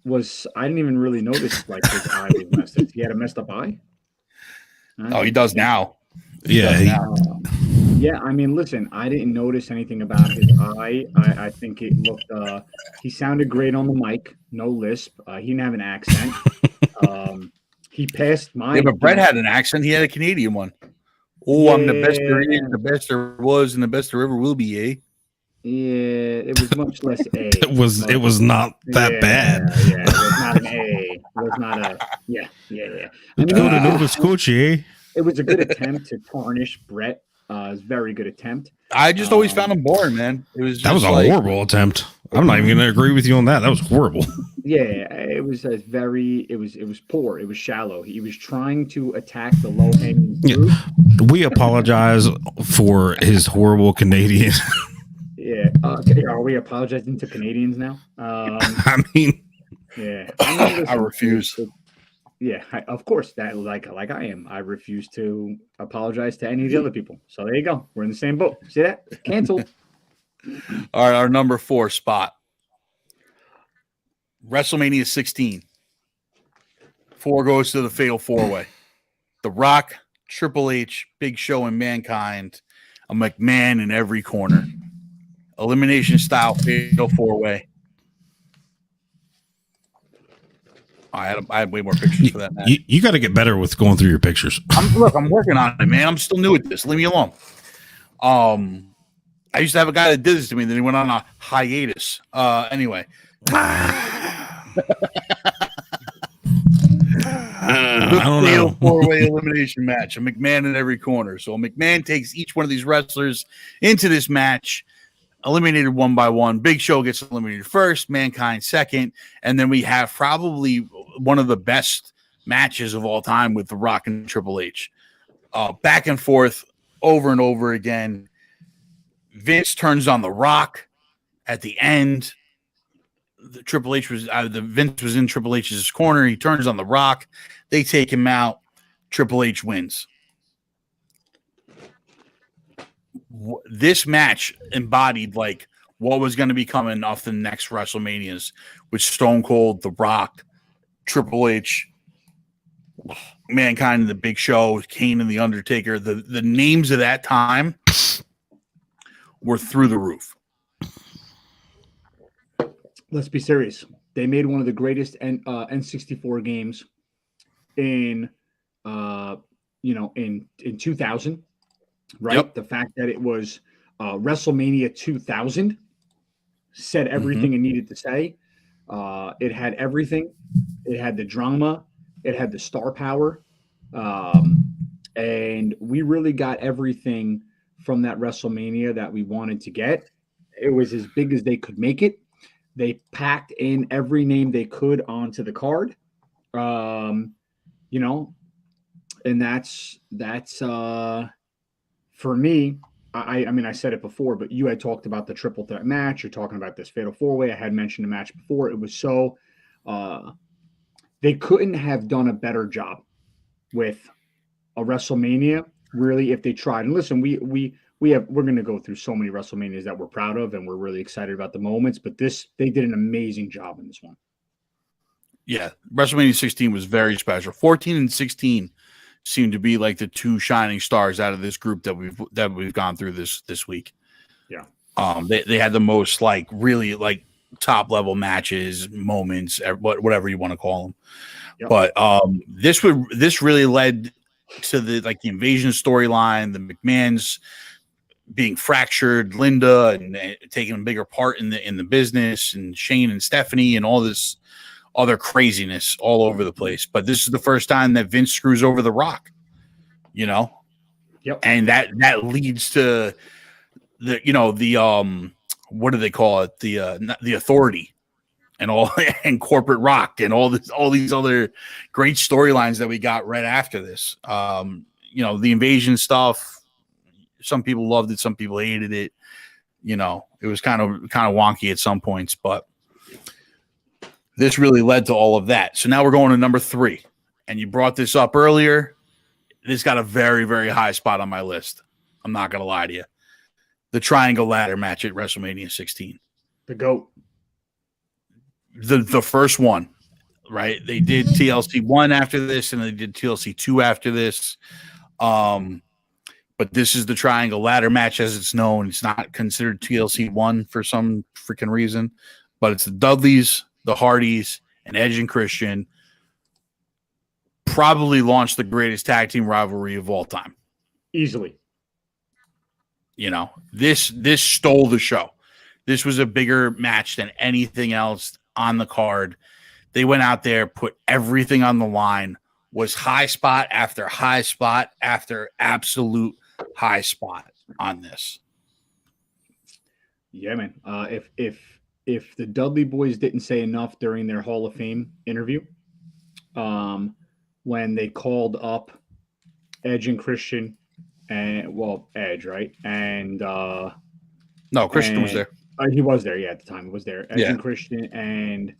was, I didn't even really notice like his eye was messed up. He had a messed up eye. Oh, he does now. Yeah. Yeah, I mean, listen, I didn't notice anything about his eye. I think it looked, he sounded great on the mic, no lisp. He didn't have an accent. He passed my. Yeah, but Bret had an accent. He had a Canadian one. Oh, yeah. I'm the best there is, the best there was, and the best there ever will be, eh? Yeah, it was much less A. It was not that bad. Yeah, it was not an A. It was not a yeah. I mean, go to Nova Scotia, eh? It was a good attempt to tarnish Bret. It was a very good attempt. I just always found him boring, man. It was just that was a horrible attempt. I'm not even going to agree with you on that. That was horrible. Yeah, it was it was poor. It was shallow. He was trying to attack the low hanging fruit. Yeah. We apologize for his horrible Canadian. Yeah. Okay. Are we apologizing to Canadians now? I mean, yeah. I refuse. Yeah, of course. That like I am. I refuse to apologize to any of the other people. So there you go. We're in the same boat. See that? Canceled. All right, our number 4 spot. WrestleMania 16. 4 goes to the Fatal 4-Way. The Rock, Triple H, Big Show, and Mankind. A McMahon in every corner. Elimination style Fatal 4-Way. I had way more pictures for that match. You got to get better with going through your pictures. I'm working on it, man. I'm still new at this. Leave me alone. I used to have a guy that did this to me, then he went on a hiatus. Anyway. I don't know. 4-way elimination match. A McMahon in every corner. So McMahon takes each one of these wrestlers into this match, eliminated one by one. Big Show gets eliminated first, Mankind second, and then we have probably one of the best matches of all time with The Rock and Triple H. Back and forth over and over again. Vince turns on The Rock at the end. Vince was in Triple H's corner. He turns on The Rock. They take him out. Triple H wins. This match embodied like what was going to be coming off the next WrestleManias with Stone Cold, The Rock, Triple H, Mankind, and the Big Show, Kane and the Undertaker. The names of that time were through the roof. Let's be serious. They made one of the greatest N64 games in 2000, right? Yep. The fact that it was WrestleMania 2000 said everything it needed to say. It had everything. It had the drama. It had the star power. And we really got everything from that WrestleMania that we wanted to get. It was as big as they could make it. They packed in every name they could onto the card. And that's for me. I mean, I said it before, but you had talked about the triple threat match. You're talking about this Fatal 4-Way. I had mentioned the match before. It was so they couldn't have done a better job with a WrestleMania, really, if they tried. And listen, we're going to go through so many WrestleManias that we're proud of, and we're really excited about the moments. But they did an amazing job in this one. Yeah, WrestleMania 16 was very special. 14 and 16 seem to be like the two shining stars out of this group that we've gone through this week. Yeah. They had the most like really like top level matches, moments, whatever you want to call them. Yep. But this really led to the invasion storyline, the McMahons being fractured, Linda and taking a bigger part in the business, and Shane and Stephanie and all this other craziness all over the place. But this is the first time that Vince screws over The Rock, Yep. And that leads to the what do they call it? The Authority and all and Corporate Rock and all these other great storylines that we got right after this. The invasion stuff. Some people loved it, some people hated it. It was kind of wonky at some points, but this really led to all of that. So now we're going to number 3. And you brought this up earlier. This got a very, very high spot on my list. I'm not going to lie to you. The Triangle Ladder match at WrestleMania 16. The GOAT. The first one, right? They did TLC 1 after this, and they did TLC 2 after this. But this is the Triangle Ladder match as it's known. It's not considered TLC 1 for some freaking reason. But it's the Dudleys, the Hardys, and Edge and Christian. Probably launched the greatest tag team rivalry of all time. Easily. This stole the show. This was a bigger match than anything else on the card. They went out there, put everything on the line, was high spot after high spot after absolute high spot on this. Yeah, man. If the Dudley Boys didn't say enough during their Hall of Fame interview, when they called up Edge and Christian, and Edge, right? And no, Christian was there. He was there, yeah, at the time. He was there. Edge and Christian and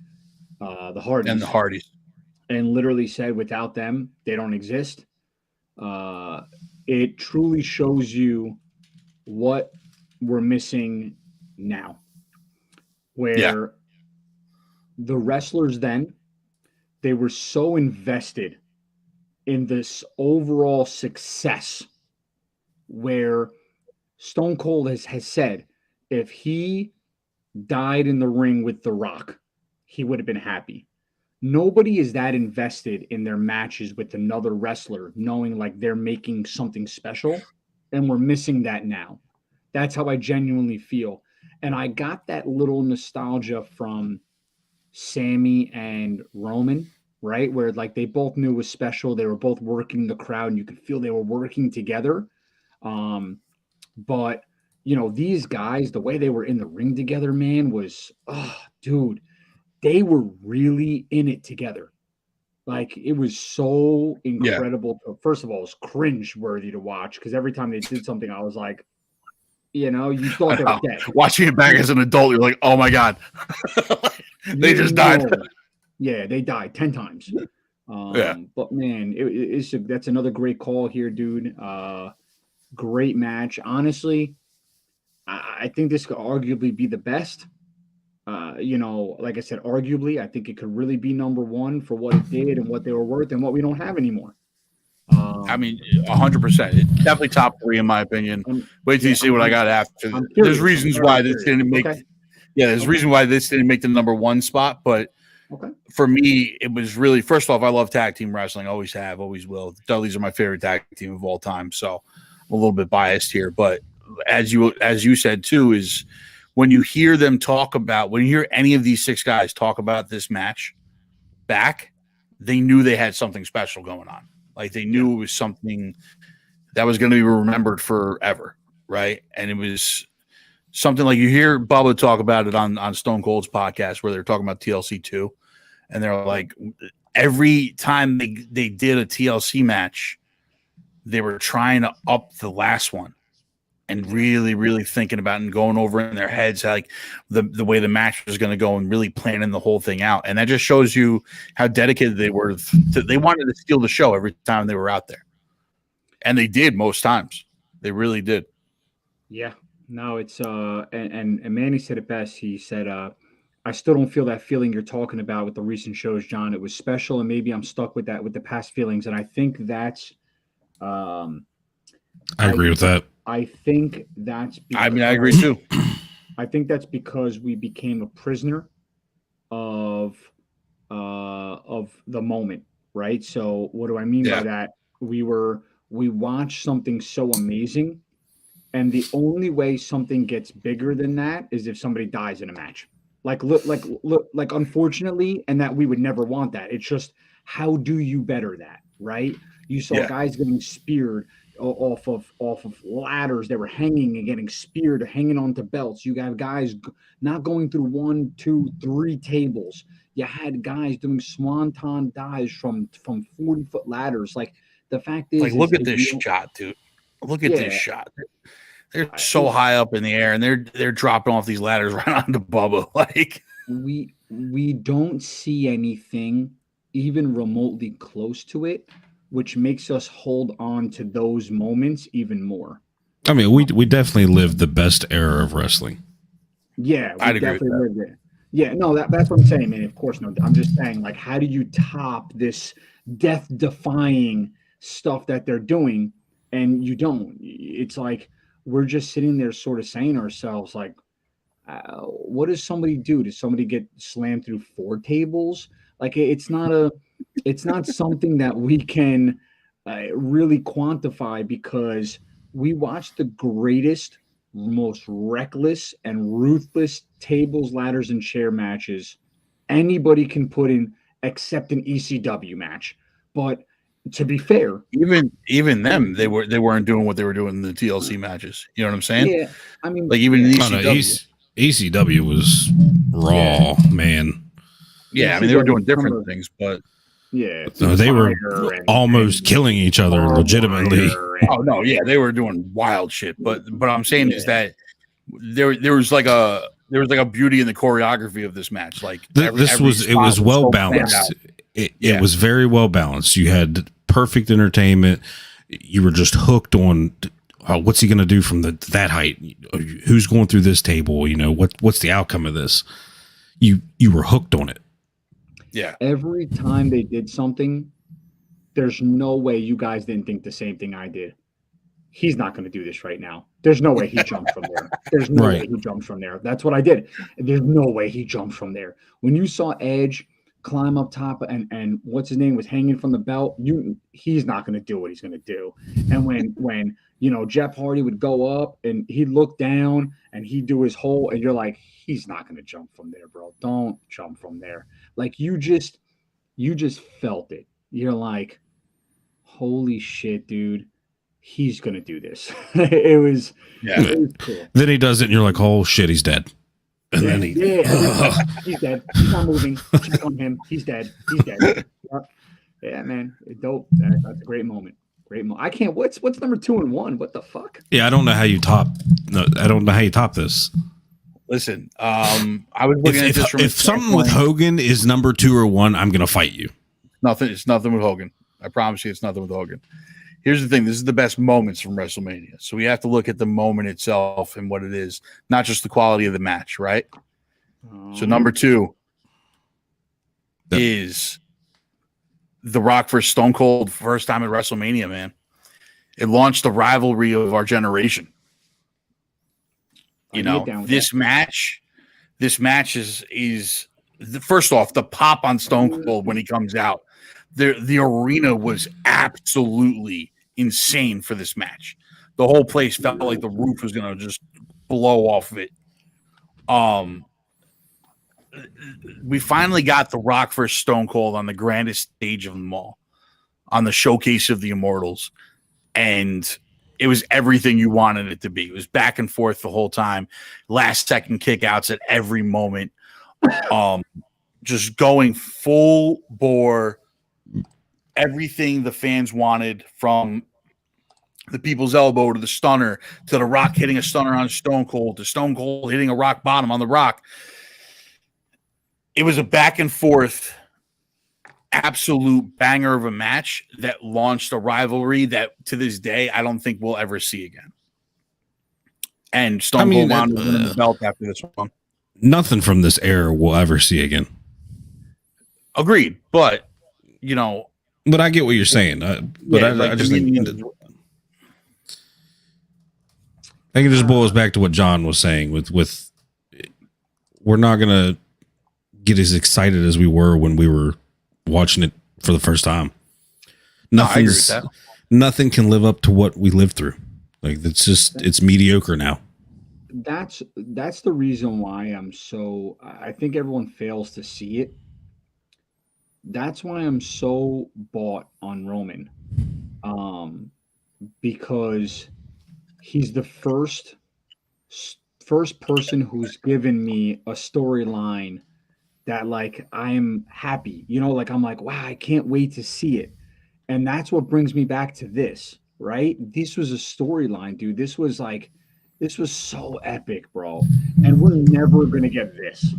the Hardys. And the Hardys. And literally said, without them, they don't exist. It truly shows you what we're missing now. Where the wrestlers then they were so invested in this overall success where Stone Cold has said if he died in the ring with The Rock, he would have been happy. Nobody is that invested in their matches with another wrestler, knowing like they're making something special, and we're missing that now. That's how I genuinely feel. And I got that little nostalgia from Sammy and Roman, right? Where like they both knew it was special. They were both working the crowd, and you could feel they were working together. But you know, these guys, the way they were in the ring together, man, was dude, they were really in it together. Like it was so incredible. Yeah. First of all, it was cringe worthy to watch because every time they did something, I was like, you know, you thought they were dead. Watching it back as an adult, you're like, oh my God. They just died. Yeah, they died 10 times. But man, that's another great call here, dude. Great match. Honestly, I think this could arguably be the best. You know, like I said, arguably, I think it could really be number one for what it did and what they were worth and what we don't have anymore. I mean, 100%. It's definitely top 3 in my opinion. Wait till you see what I got after. There's reasons why this didn't make. Okay. Yeah, there's a reason why this didn't make the number 1 spot. But for me, it was really, first off, I love tag team wrestling. Always have, always will. The Dudleys are my favorite tag team of all time. So I'm a little bit biased here, but as you said too, is when you hear them talk about, when you hear any of these 6 guys talk about this match back, they knew they had something special going on. Like they knew it was something that was going to be remembered forever, right? And it was something like you hear Bubba talk about it on Stone Cold's podcast where they're talking about TLC 2, and they're like, every time they did a TLC match, they were trying to up the last one and really, really thinking about and going over in their heads like the way the match was going to go and really planning the whole thing out. And that just shows you how dedicated they were. They wanted to steal the show every time they were out there. And they did most times. They really did. Yeah. No, it's and Manny said it best. He said, I still don't feel that feeling you're talking about with the recent shows, John. It was special, and maybe I'm stuck with that with the past feelings. And I think that's I agree with that. I think that's because, I mean, I agree too. I think that's because we became a prisoner of the moment, right? So what do I mean by that? We watched something so amazing, and the only way something gets bigger than that is if somebody dies in a match. Like unfortunately, and that we would never want that. It's just, how do you better that, right? You saw guys getting speared off of ladders. They were hanging and getting speared, hanging onto belts. You got guys not going through 1, 2, 3 tables. You had guys doing swanton dives from 40-foot ladders. Like the fact is, like, look at this shot, dude. Look at this shot. They're so high up in the air, and they're dropping off these ladders right onto Bubba. Like we don't see anything even remotely close to it, which makes us hold on to those moments even more. I mean, we definitely lived the best era of wrestling. Yeah, we definitely lived it. Yeah, no, that's what I'm saying, man. Of course, no. I'm just saying, like, how do you top this death-defying stuff that they're doing? And you don't. It's like we're just sitting there sort of saying to ourselves, like, what does somebody do? Does somebody get slammed through 4 tables? Like, it's not something that we can really quantify, because we watched the greatest, most reckless and ruthless tables, ladders, and chair matches anybody can put in, except an ECW match. But to be fair, even them, they weren't doing what they were doing in the TLC matches. You know what I'm saying? Yeah, I mean, like even ECW. ECW was raw, man. Yeah, I mean, they were doing different things, but no, they were almost killing each other legitimately. Oh no, yeah, they were doing wild shit. But I'm saying is that there was like a beauty in the choreography of this match. Like it was well balanced. It was very well balanced. You had perfect entertainment. You were just hooked on what's he going to do from that height? Who's going through this table? You know, what's the outcome of this? You were hooked on it. Yeah. Every time they did something, there's no way you guys didn't think the same thing I did. He's not going to do this right now. There's no way he jumped from there. There's no way he jumps from there. That's what I did. There's no way he jumps from there. When you saw Edge climb up top and what's his name was hanging from the belt, he's not going to do what he's going to do. And when Jeff Hardy would go up and he'd look down and he'd do his whole, and you're like, he's not going to jump from there, bro. Don't jump from there. Like you just felt it. You're like, holy shit, dude. He's gonna do this. It was cool. Then he does it, and you're like, "Oh shit, he's dead." And then he's dead. He's not moving. Check on him. He's dead. He's dead. Yeah, man, dope. That's a great moment. Great moment. I can't. What's number 2 and 1? What the fuck? Yeah, I don't know how you top. No, I don't know how you top this. Listen, I was looking at this from if something with Hogan is number 2 or 1, I'm gonna fight you. It's nothing with Hogan. I promise you, it's nothing with Hogan. Here's the thing. This is the best moments from WrestleMania. So we have to look at the moment itself and what it is, not just the quality of the match, right? So number 2 is The Rock versus Stone Cold, first time at WrestleMania, man. It launched the rivalry of our generation. This match is first off, the pop on Stone Cold when he comes out. The arena was absolutely insane for this match. The whole place felt like the roof was going to just blow off of it. We finally got The Rock versus Stone Cold on the grandest stage of them all, on the Showcase of the Immortals. And it was everything you wanted it to be. It was back and forth the whole time. Last second kickouts at every moment. Just going full bore. Everything the fans wanted, from the people's elbow to the stunner, to The Rock hitting a stunner on Stone Cold, to Stone Cold hitting a rock bottom on The Rock. It was a back and forth, absolute banger of a match that launched a rivalry that to this day I don't think we'll ever see again. And Stone Cold wound up winning the belt after this one. Nothing from this era we'll ever see again. Agreed, but But I get what you're saying. I just think it just boils back to what John was saying. With we're not gonna get as excited as we were when we were watching it for the first time. Nothing can live up to what we lived through. Like it's mediocre now. That's the reason why I think everyone fails to see it. That's why I'm so bought on Roman, because he's the first person who's given me a storyline that like I'm happy, like I'm like, wow, I can't wait to see it. And that's what brings me back to this, right? This was a storyline, dude. This was so epic, bro. And we're never gonna get this.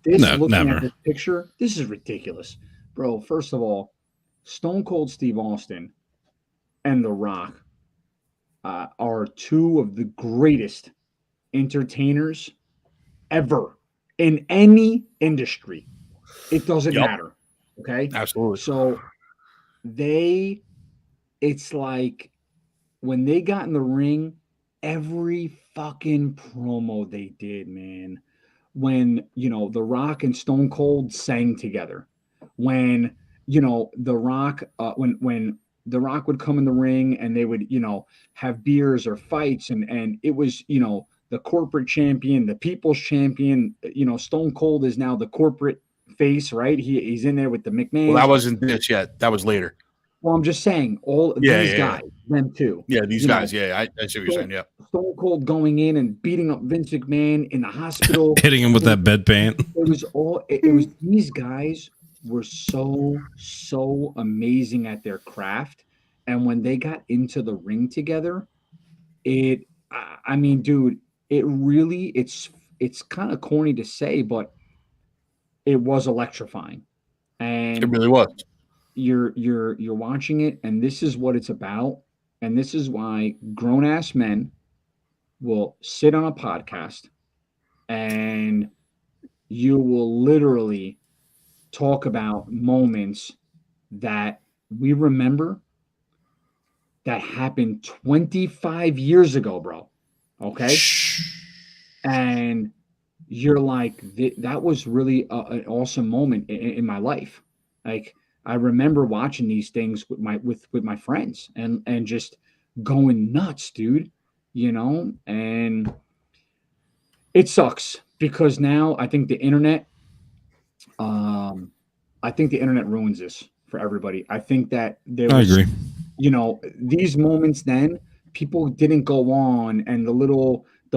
Looking at this picture, this is ridiculous. Bro, first of all, Stone Cold Steve Austin and The Rock are 2 of the greatest entertainers ever in any industry. It doesn't matter. Okay? Absolutely. So it's like when they got in the ring, every fucking promo they did, man. When, The Rock and Stone Cold sang together. When The Rock when The Rock would come in the ring and they would have beers or fights, and it was the corporate champion, the people's champion. Stone Cold is now the corporate face, right? He's in there with the McMahon. Well, that wasn't this yet. That was later. Well, I'm just saying these guys, them too. Yeah, these guys. Yeah, I see what you're saying. Yeah, Stone Cold going in and beating up Vince McMahon in the hospital, hitting him with that bedpan. It was these guys were so amazing at their craft, and when they got into the ring together, dude, it really it's kind of corny to say, but it was electrifying, and it really was. You're watching it, and this is what it's about, and this is why grown-ass men will sit on a podcast and you will literally talk about moments that we remember that happened 25 years ago, bro. Okay? And you're like, that was really an awesome moment in my life. Like, I remember watching these things with my friends and just going nuts, dude. And it sucks because now I think the internet, ruins this for everybody. I think that I agree. these moments then people didn't go on and the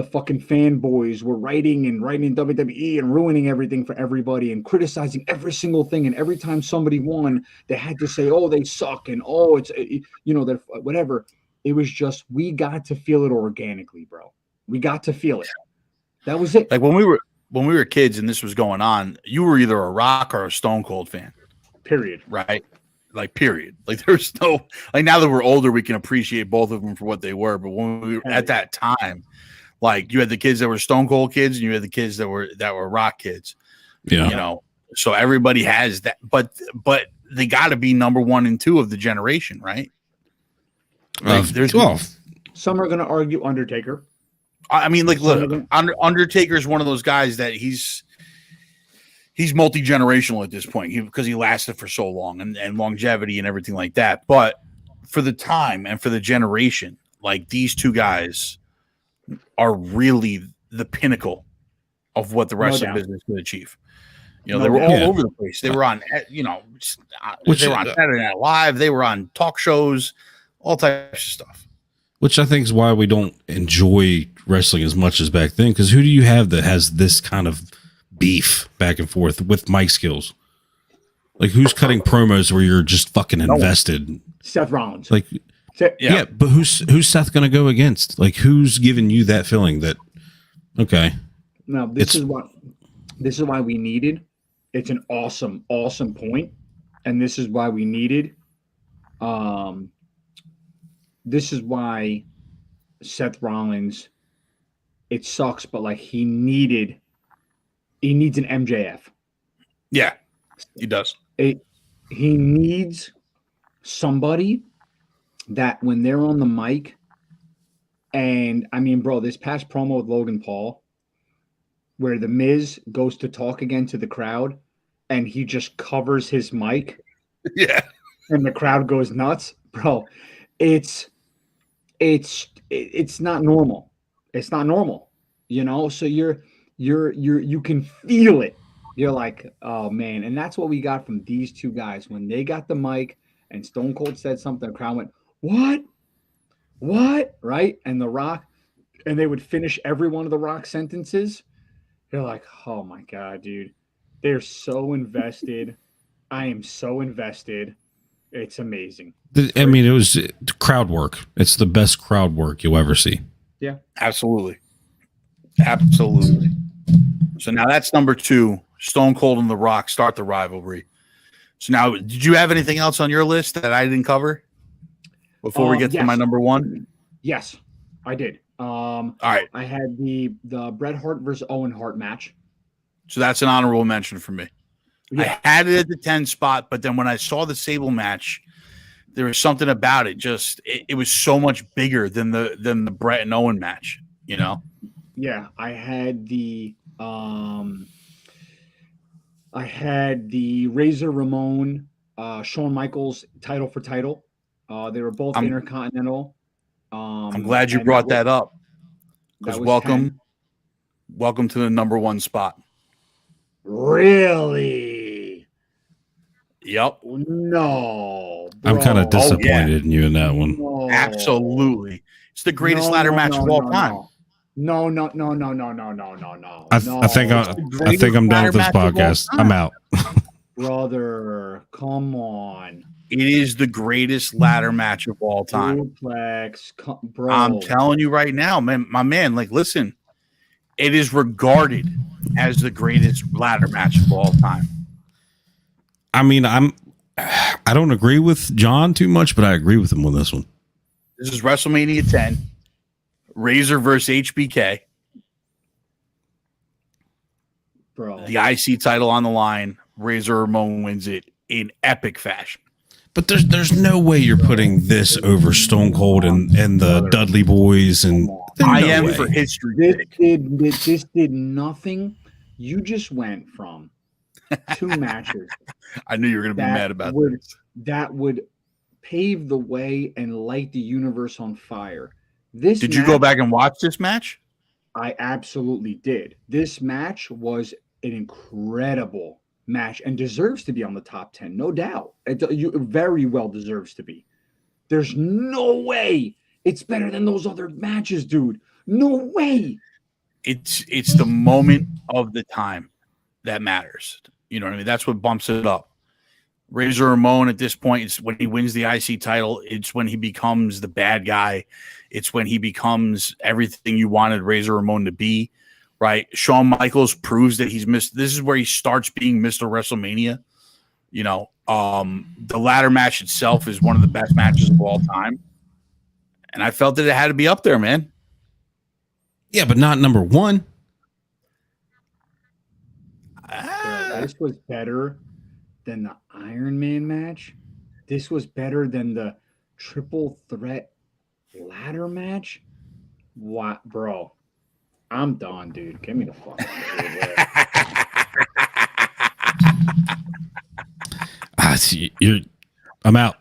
fucking fanboys were writing WWE and ruining everything for everybody and criticizing every single thing. And every time somebody won, they had to say, oh, they suck. And oh, it's, that whatever. It was just, we got to feel it organically, bro. We got to feel it. That was it. Like when we were kids and this was going on, you were either a Rock or a Stone Cold fan. Period. Right? Like, period. Like, there's no, like, now that we're older, we can appreciate both of them for what they were. But when we were at that time, like, you had the kids that were Stone Cold kids and you had the kids that were Rock kids. Yeah. So everybody has that, but they got to be number 1 and 2 of the generation, right? Like, some are going to argue Undertaker. I mean, like, look, Undertaker is one of those guys that he's multi-generational at this point because he lasted for so long and longevity and everything like that. But for the time and for the generation, like, these two guys are really the pinnacle of what the wrestling business could achieve. They were all over the place. They were on, they were on Saturday Night Live. They were on talk shows, all types of stuff. Which I think is why we don't enjoy wrestling as much as back then. Because who do you have that has this kind of beef back and forth with mic skills? Like, who's cutting promos where you're just fucking invested? Seth Rollins. Like, yeah, but who's Seth going to go against? Like, who's giving you that feeling that, okay. No, this is why we needed. It's an awesome, awesome point, and this is why we needed. This is why Seth Rollins, it sucks, but like he needs an MJF. Yeah, he does. He needs somebody that when they're on the mic, and I mean, bro, this past promo with Logan Paul, where the Miz goes to talk again to the crowd, and he just covers his mic. Yeah. And the crowd goes nuts, bro. It's not normal. It's not normal, so you can feel it. You're like, oh man. And that's what we got from these two guys. When they got the mic and Stone Cold said something, the crowd went, what? Right? And The Rock, and they would finish every one of The Rock sentences. You're like, oh my God, dude. They're so invested. I am so invested. It's amazing. I mean, it was crowd work. It's the best crowd work you'll ever see. Yeah. Absolutely. Absolutely. So now that's number 2. Stone Cold and The Rock start the rivalry. So now, did you have anything else on your list that I didn't cover before we get to my number 1? Yes, I did. All right. I had the Bret Hart versus Owen Hart match. So that's an honorable mention for me. Yeah. I had it at the 10 spot, but then when I saw the Sable match, there was something about it. Just it was so much bigger than the Bret and Owen match. Yeah, I had the Razor Ramon, Shawn Michaels title for title. They were both intercontinental. I'm glad you brought that up. Because welcome to the number 1 spot. Really? Yep. No. Bro. I'm kind of disappointed in you in that one. No. Absolutely. It's the greatest ladder match of all time. No. I think I'm done with this podcast. I'm out. Brother, come on. It is the greatest ladder match of all time. Duplex, bro. I'm telling you right now, man, my man, like, listen, it is regarded as the greatest ladder match of all time. I mean, I don't agree with John too much, but I agree with him on this one. This is WrestleMania 10. Razor versus HBK. Bro. The IC title on the line. Razor Ramon wins it in epic fashion. But there's no way you're putting this over Stone Cold and the Dudley Boys, and I am for history. This did nothing. You just went from 2 matches. I knew you were going to be mad about this. That would pave the way and light the universe on fire. Did you go back and watch this match? I absolutely did. This match was an incredible match and deserves to be on the top 10, no doubt. It very well deserves to be. There's no way it's better than those other matches, dude. No way. It's the moment of the time that matters. You know what I mean? That's what bumps it up. Razor Ramon at this point, it's when he wins the IC title. It's when he becomes the bad guy. It's when he becomes everything you wanted Razor Ramon to be. Right, Shawn Michaels proves that he's missed. This is where he starts being Mr. WrestleMania. You know, the ladder match itself is one of the best matches of all time, and I felt that it had to be up there, man. Yeah, but not number 1. This was better than the Iron Man match. This was better than the triple threat ladder match. What, bro? I'm done, dude. Get me the fuck out of here. I'm out.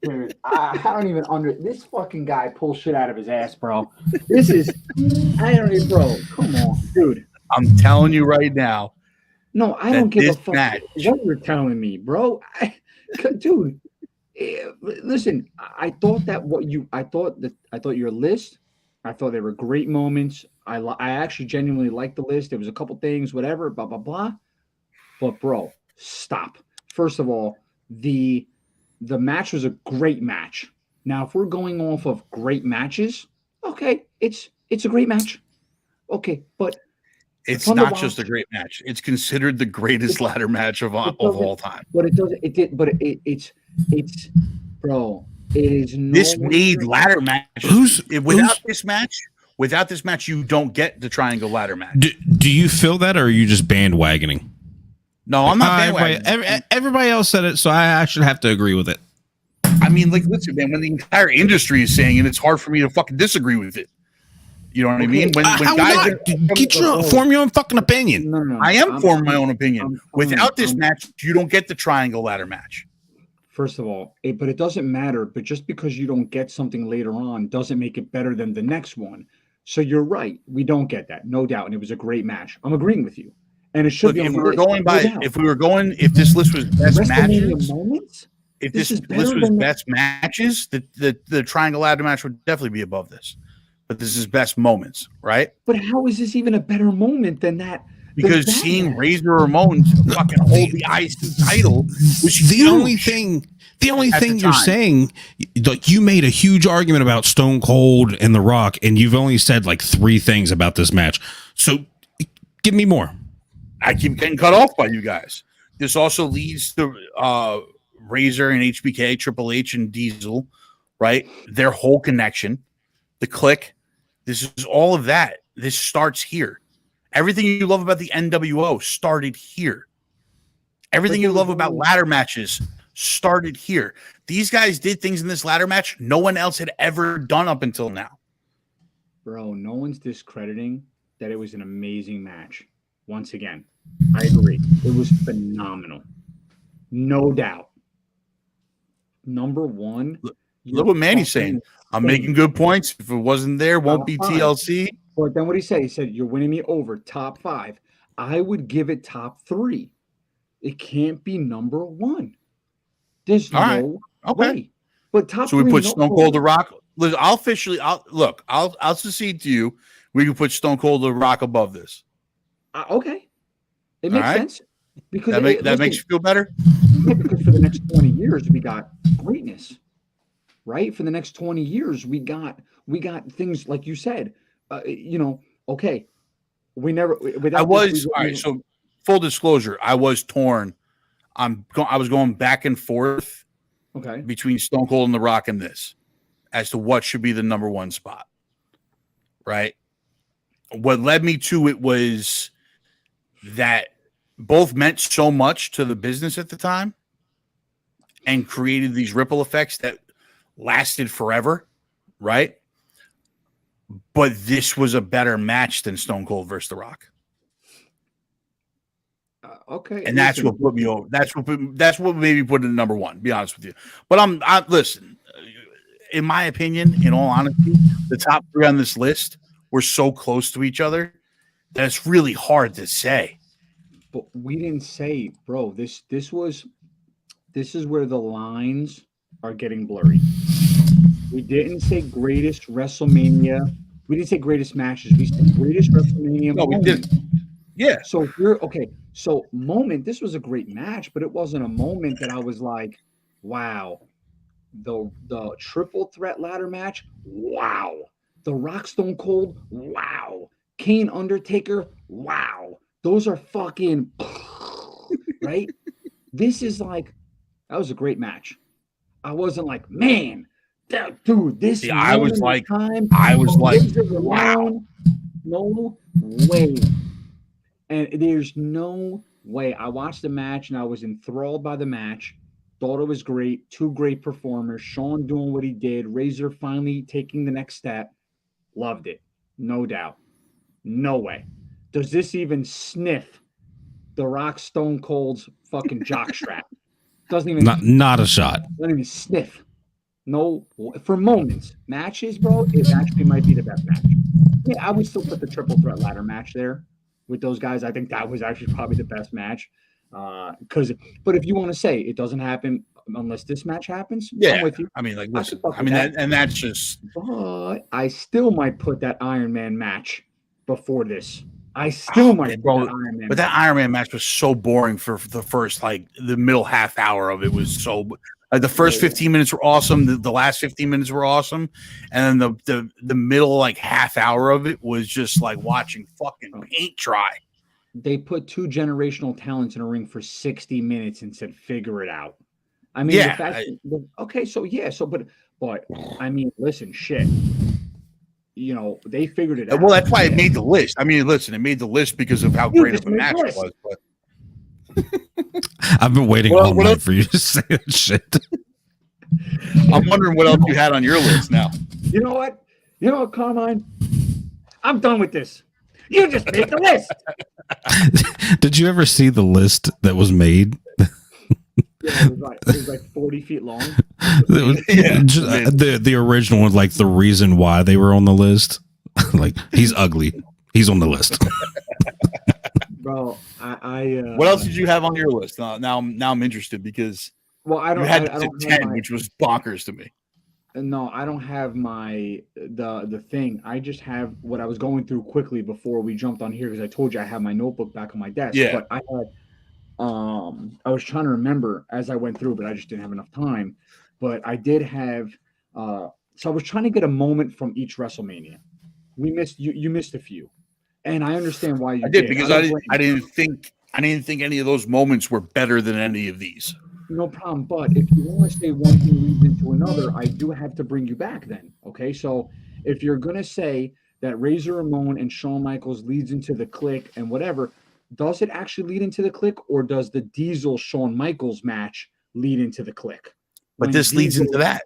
Dude, I don't even this fucking guy pulls shit out of his ass, bro. This is bro. Come on, dude. I'm telling you right now. No, I don't give a fuck match. what you're telling me, bro. Dude, listen. I thought your list. I thought they were great moments. I actually genuinely liked the list. There was a couple things, whatever, blah blah blah. But bro, stop. First of all, the match was a great match. Now, if we're going off of great matches, okay, it's a great match. Okay, but it's not just a great match. It's considered the greatest ladder match of all time. But it doesn't. It did. But it's bro. It is no this made ladder matches. Without this match, you don't get the triangle ladder match. Do you feel that, or are you just bandwagoning? No, I'm not bandwagoning. Everybody else said it, so I should have to agree with it. I mean, like, listen, man, when the entire industry is saying it, it's hard for me to fucking disagree with it. You know what I mean? When guys form your own fucking opinion. No, I am forming my own opinion. Without this match, you don't get the triangle ladder match. First of all, but it doesn't matter. But just because you don't get something later on doesn't make it better than the next one. So you're right. We don't get that, no doubt. And it was a great match. I'm agreeing with you. And it should be. If this list was best matches, if this list was best matches, the triangle ladder match would definitely be above this. But this is best moments, right? But how is this even a better moment than that? Because seeing Razor Ramon fucking hold the IC title was the only thing. The only thing you're saying, like, you made a huge argument about Stone Cold and The Rock, and you've only said like 3 things about this match. So give me more. I keep getting cut off by you guys. This also leads to Razor and HBK, Triple H and Diesel, right? Their whole connection, the Click. This is all of that. This starts here. Everything you love about the NWO started here. Everything you love about ladder matches started here. These guys did things in this ladder match no one else had ever done up until now. Bro, no one's discrediting that it was an amazing match. Once again, I agree. It was phenomenal. No doubt. Number one. Look what Manny's saying. I'm making good points. If it wasn't there, won't be TLC. But then what he said? He said, you're winning me over top 5. I would give it top 3. It can't be number 1. There's no way. But top 3. So we put Stone Cold The Rock. I'll secede to you. We can put Stone Cold The Rock above this. Okay. It makes sense. Because that makes you feel better? Yeah, because for the next 20 years, we got greatness. Right? For the next 20 years, we got things like you said. Okay. So full disclosure, I was torn. I was going back and forth between Stone Cold and The Rock and this as to what should be the number 1 spot. Right? What led me to it was that both meant so much to the business at the time and created these ripple effects that lasted forever, right? But this was a better match than Stone Cold versus The Rock. Okay, and that's what put me over. That's what made me put it in number one. Be honest with you, but I listen. In my opinion, in all honesty, the top three on this list were so close to each other that it's really hard to say. But we didn't say, bro. This is where the lines are getting blurry. We didn't say greatest WrestleMania. We didn't say greatest matches. We said greatest WrestleMania. No, we didn't. Yeah. So we're okay. So moment. This was a great match, but it wasn't a moment that I was like, wow. The triple threat ladder match. Wow. The Rock Stone Cold. Wow. Kane Undertaker. Wow. Those are fucking right. This is like, that was a great match. I wasn't like, man, dude, this. See, I was like, wow. No way. And there's no way. I watched the match and I was enthralled by the match. Thought it was great. Two great performers. Shawn doing what he did. Razor finally taking the next step. Loved it. No doubt. No way. Does this even sniff the Rock Stone Cold's fucking jockstrap? Doesn't even. Not a shot. Doesn't even sniff. No. For moments. Matches, bro, it actually might be the best match. Yeah, I would still put the triple threat ladder match there with those guys. I think that was actually probably the best match. But if you want to say it doesn't happen unless this match happens, yeah, I'm with you. I mean, like, listen, that's just. But I still might put that Iron Man match before this. I still might put that Iron Man. But that Iron Man match was so boring for the first, like, the middle half hour of it was so. The first 15 minutes were awesome. The last 15 minutes were awesome, and then the middle like half hour of it was just like watching fucking paint dry. They put two generational talents in a ring for 60 minutes and said, "Figure it out." I mean, okay, so yeah, but I mean, listen, shit. You know, they figured it out. Well, that's why it made the list. I mean, listen, it made the list because of how great of a match it was. But I've been waiting all night for you to say that shit. I'm wondering what else you had on your list now. You know what, Carmine? I'm done with this. You just made the list. Did you ever see the list that was made? Yeah, it was like 40 feet long. The original one, like the reason why they were on the list. Like, he's ugly. He's on the list. Bro, what else did you have on your list? Now I'm interested because you had 10, which was bonkers to me. No, I don't have the thing. I just have what I was going through quickly before we jumped on here, because I told you I have my notebook back on my desk. Yeah. But I had I was trying to remember as I went through, but I just didn't have enough time. But I did have so I was trying to get a moment from each WrestleMania. You missed a few. And I understand why you did. Because I didn't think any of those moments were better than any of these. No problem. But if you want to say one thing leads into another, I do have to bring you back then. Okay. So if you're going to say that Razor Ramon and Shawn Michaels leads into the Click and whatever, does it actually lead into the Click, or does the Diesel Shawn Michaels match lead into the Click? But this leads into that.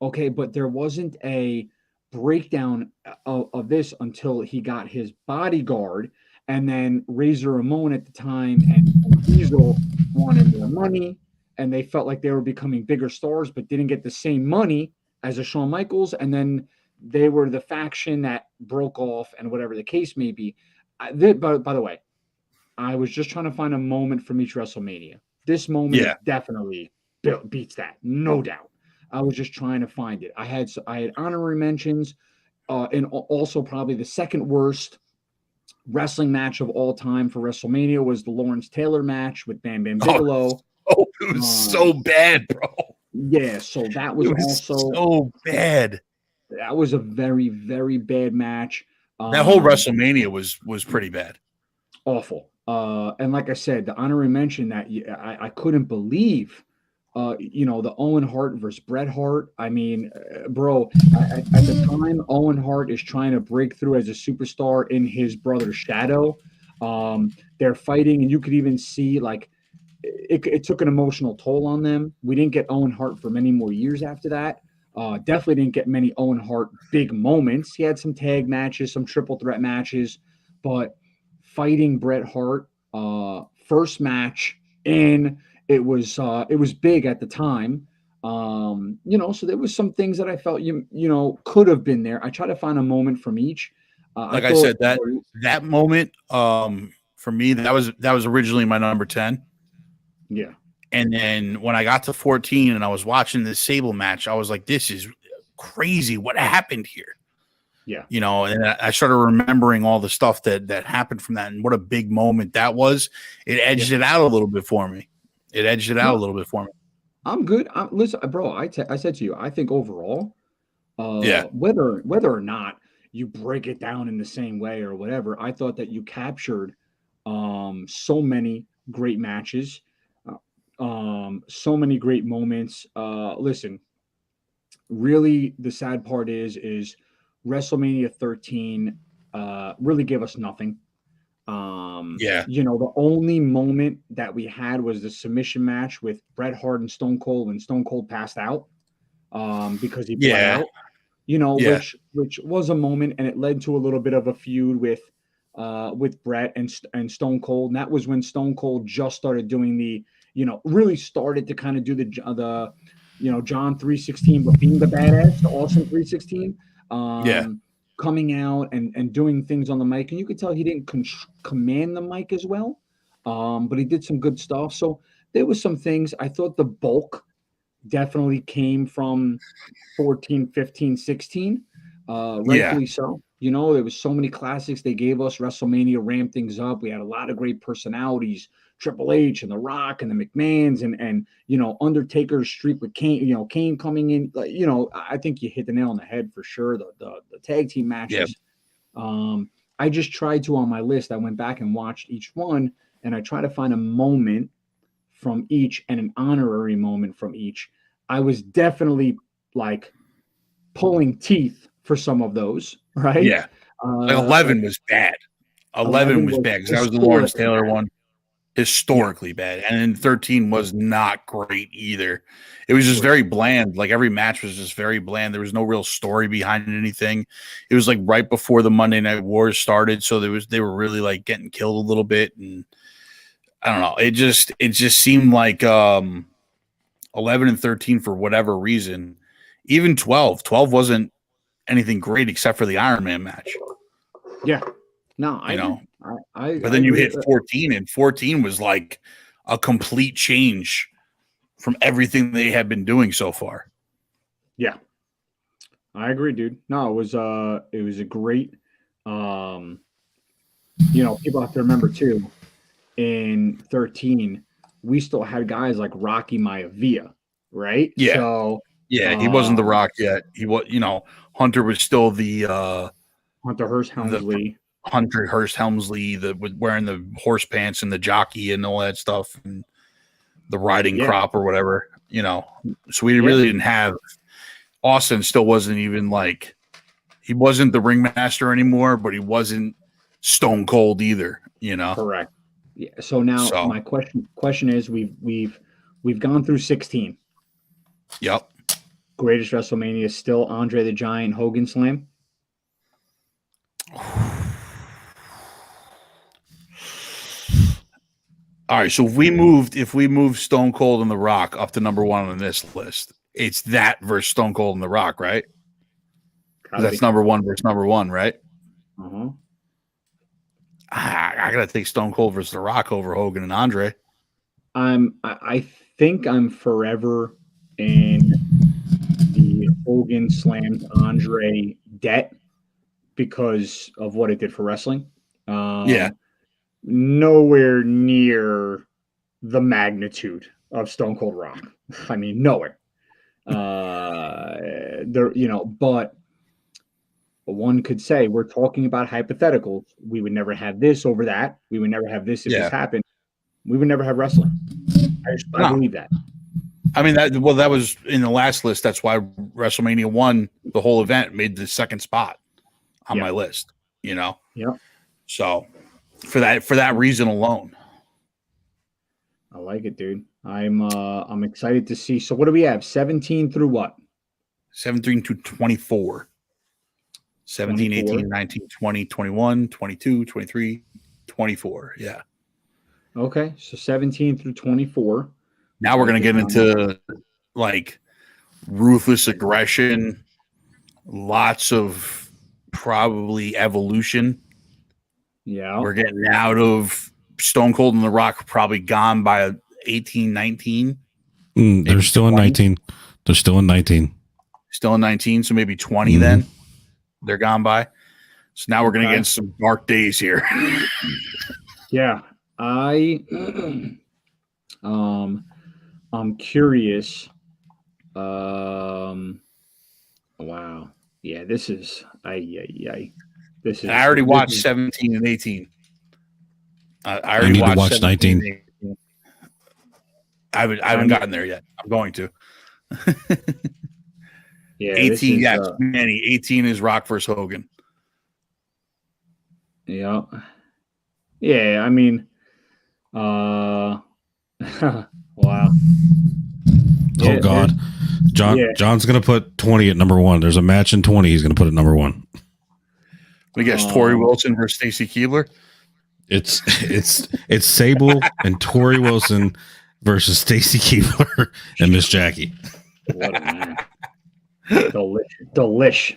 Okay. But there wasn't a breakdown of this until he got his bodyguard, and then Razor Ramon at the time and Diesel wanted more money, and they felt like they were becoming bigger stars but didn't get the same money as a Shawn Michaels, and then they were the faction that broke off and whatever the case may be. By the way, I was just trying to find a moment from each WrestleMania. This moment definitely beats that, no doubt. I was just trying to find it. I had honorary mentions, and also probably the second worst wrestling match of all time for WrestleMania was the Lawrence Taylor match with Bam Bam Bigelow. Oh, it was so bad, bro. Yeah, so that was also so bad. That was a very, very bad match. That whole WrestleMania was pretty bad. Awful. And like I said, the honorary mention that I couldn't believe. The Owen Hart versus Bret Hart. I mean, bro, at the time, Owen Hart is trying to break through as a superstar in his brother's shadow. They're fighting, and you could even see like it took an emotional toll on them. We didn't get Owen Hart for many more years after that. Definitely didn't get many Owen Hart big moments. He had some tag matches, some triple threat matches, but fighting Bret Hart, first match in, it was big at the time. So there was some things that I felt could have been there. I try to find a moment from each. Like I said, that moment, for me, that was originally my number 10. Yeah. And then when I got to 14 and I was watching this Sable match, I was like, this is crazy. What happened here? Yeah. And I started remembering all the stuff that happened from that and what a big moment that was. It edged it out a little bit for me. I'm good. Listen, bro, I said to you, I think overall, yeah, whether or not you break it down in the same way or whatever, I thought that you captured so many great matches, so many great moments. Listen, really, the sad part is WrestleMania 13 really gave us nothing. The only moment that we had was the submission match with Bret Hart and Stone Cold when Stone Cold passed out because he bled out. Which was a moment, and it led to a little bit of a feud with Bret and Stone Cold. And that was when Stone Cold just started doing really started to kind of do the John 3:16, but being the badass, the Austin 3:16. Coming out and doing things on the mic, and you could tell he didn't command the mic as well, but he did some good stuff. So there was some things. I thought the bulk definitely came from 14, 15, 16, rightfully so. There was so many classics they gave us. WrestleMania ramped things up. We had a lot of great personalities. Triple H and The Rock and the McMahons and Undertaker's streak with Kane, Kane coming in. I think you hit the nail on the head for sure. The tag team matches. Yep. I just tried to, on my list, I went back and watched each one, and I tried to find a moment from each and an honorary moment from each. I was definitely like pulling teeth for some of those, right? Yeah. 11 was bad. 11 was bad because that was the Lawrence Taylor one. Historically bad. And then 13 was not great either. It was just very bland. Like every match was just very bland. There was no real story behind anything. It was like right before the Monday Night Wars started, so they were really like getting killed a little bit, and I don't know. It just seemed like 11 and 13 for whatever reason. Even 12 wasn't anything great except for the Iron Man match. Yeah. No, but then you hit 14, and 14 was like a complete change from everything they had been doing so far. Yeah, I agree, dude. No, it was a great, people have to remember too, in 13, we still had guys like Rocky Maivia, right? Yeah. So he wasn't The Rock yet. He was, Hunter was still the Hunter Hearst Helmsley. Hunter Hearst Helmsley, wearing the horse pants and the jockey and all that stuff, and the riding crop or whatever, So we really didn't have. Austin still wasn't even like, he wasn't the ringmaster anymore, but he wasn't Stone Cold either, Correct. Yeah. So now my question is, we've gone through 16. Yep. Greatest WrestleMania is still Andre the Giant Hogan Slam. All right, so if we moved Stone Cold and The Rock up to number 1 on this list, it's that versus Stone Cold and The Rock, right? That's number 1 versus number 1, right? Uh-huh. I gotta take Stone Cold versus The Rock over Hogan and Andre. I think I'm forever in the Hogan slammed Andre debt because of what it did for wrestling. Nowhere near the magnitude of Stone Cold Rock. I mean, nowhere. But one could say we're talking about hypotheticals. We would never have this over that. We would never have this if this happened. We would never have wrestling. I believe that. I mean, that was in the last list. That's why WrestleMania 1, the whole event, made the second spot on my list, Yeah. So for that reason alone. I like it, dude. I'm excited to see. So what do we have? 17 through what? 17 to 24. 17, 24. 18, 19, 20, 21, 22, 23, 24. Yeah. Okay, so 17 through 24. Now we're going to get into like ruthless aggression, lots of probably evolution. Yeah. We're getting out of Stone Cold and The Rock, probably gone by 18, 19. They're still 20. In 19. They're still in 19. Still in 19, so maybe 20 then. They're gone by. So now we're going to get into some dark days here. Yeah. I'm curious. Wow. Yeah, this is this is. I already watched 17 and 18. I already need to watch 19. I haven't gotten there yet. I'm going to. Yeah, 18. Yes, Manny. 18 is Rock versus Hogan. Yeah. Yeah. I mean, wow. Oh God, John's gonna put 20 at number 1. There's a match in 20. He's gonna put it number 1. We guess Tori Wilson versus Stacy Keibler. It's Sable and Tori Wilson versus Stacy Keibler and Miss Jackie. What a man. Delish.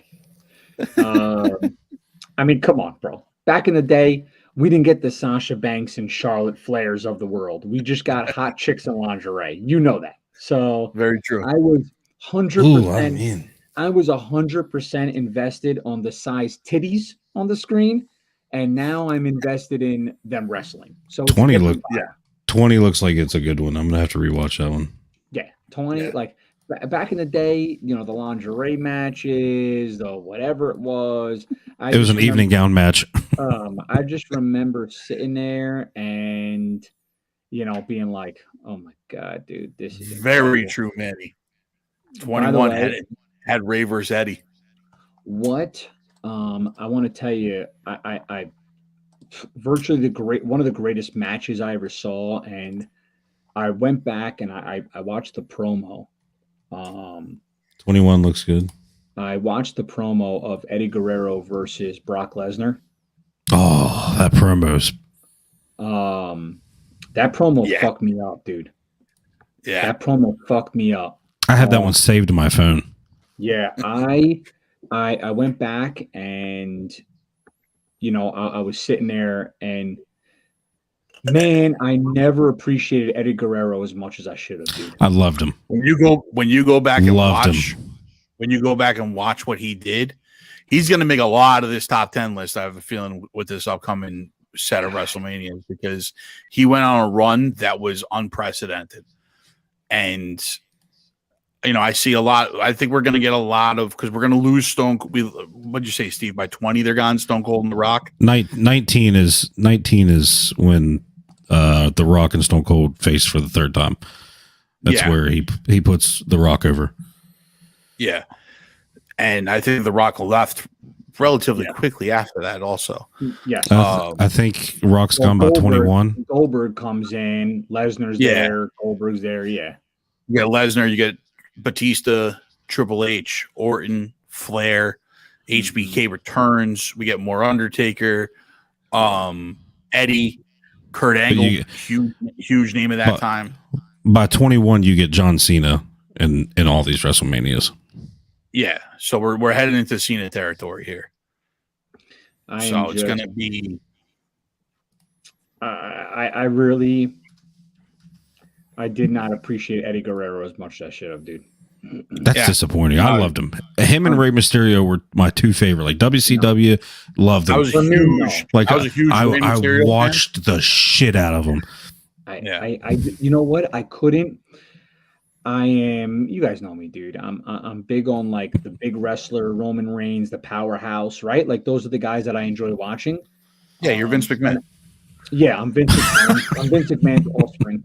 I mean, come on, bro. Back in the day, we didn't get the Sasha Banks and Charlotte Flairs of the world. We just got hot chicks in lingerie. You know that. So very true. I was 100%. I was 100% invested on the size titties on the screen, and now I'm invested in them wrestling. So 20 looks like it's a good one. I'm gonna have to rewatch that one. Yeah, 20 like. Back in the day, you know, the lingerie matches, the whatever it was. It was an evening gown match. I just remember sitting there and, you know, being like, "Oh my God, dude, this is very incredible." True, Manny. 21 had Ray versus Eddie. What? I want to tell you, I virtually one of the greatest matches I ever saw, and I went back and I watched the promo. 21 looks good. I watched the promo of Eddie Guerrero versus Brock Lesnar. Oh, that promo's. That promo fucked me up, dude. Yeah, that promo fucked me up. I have that one saved to my phone. Yeah, I went back and, you know, I was sitting there and. Man, I never appreciated Eddie Guerrero as much as I should have, dude. I loved him. When you go back and watch what he did, he's going to make a lot of this top 10 list. I have a feeling with this upcoming set of WrestleMania, because he went on a run that was unprecedented. And, you know, I see a lot. I think we're going to get a lot of, because we're going to lose Stone. What'd you say, Steve? By 20, they're gone. Stone Cold and The Rock. 19 is when The Rock and Stone Cold face for the third time. That's where he puts The Rock over. Yeah, and I think The Rock left relatively quickly after that. Also, yes, I think Rock's gone by 21. Goldberg comes in. Lesnar's there. Goldberg's there. Yeah, you get Lesnar. You get Batista, Triple H, Orton, Flair, HBK returns. We get more Undertaker, Eddie, Kurt Angle, huge name at that time. By 21, you get John Cena in all these WrestleManias. Yeah, so we're heading into Cena territory here. It's going to be. I did not appreciate Eddie Guerrero as much as I should have, dude. That's disappointing. I loved him. Him and Rey Mysterio were my two favorite. Like WCW, loved them. I was huge. I watched the shit out of them. You know what? I couldn't. You guys know me, dude. I'm big on like the big wrestler, Roman Reigns, the powerhouse, right? Like those are the guys that I enjoy watching. Yeah, you're Vince McMahon. Yeah, I'm Vince McMahon. I'm Vince McMahon's offspring.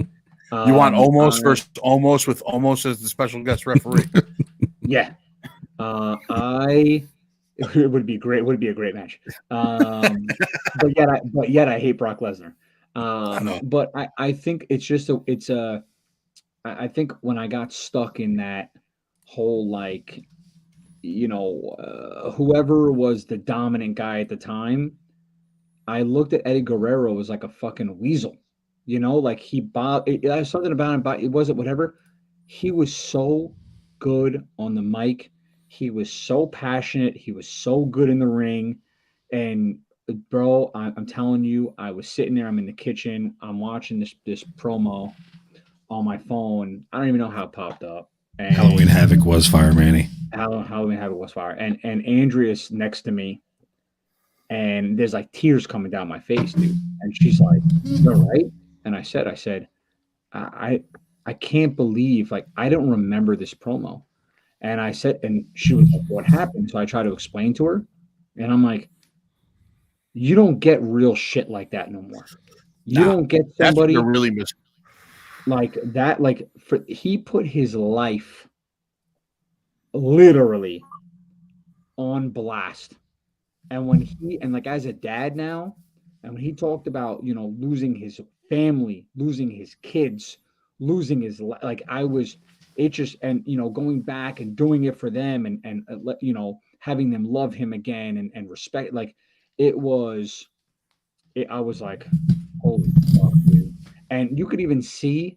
You want Almost versus Almost with Almost as the special guest referee. Yeah. I It would be great. It would be a great match. But yet I hate Brock Lesnar. I know. But I think it's just I think when I got stuck in that whole like, whoever was the dominant guy at the time, I looked at Eddie Guerrero as like a fucking weasel. Like there's something about him, but it wasn't whatever. He was so good on the mic. He was so passionate. He was so good in the ring. And bro, I'm telling you, I was sitting there. I'm in the kitchen. I'm watching this promo on my phone. I don't even know how it popped up. And Halloween Havoc was fire, Manny. Halloween Havoc was fire. And Andrea's next to me, and there's like tears coming down my face, dude. And she's like, "You're right." And I said, I can't believe, like, I don't remember this promo. And I said, and she was like, "What happened?" So I try to explain to her, and I'm like, "You don't get real shit like that no more. You don't get somebody that's what really missing. Like that. Like he put his life literally on blast. And like as a dad now, and when he talked about, losing his family, losing his kids, losing his like going back and doing it for them and having them love him again and respect, like I was like, holy fuck, dude. And you could even see,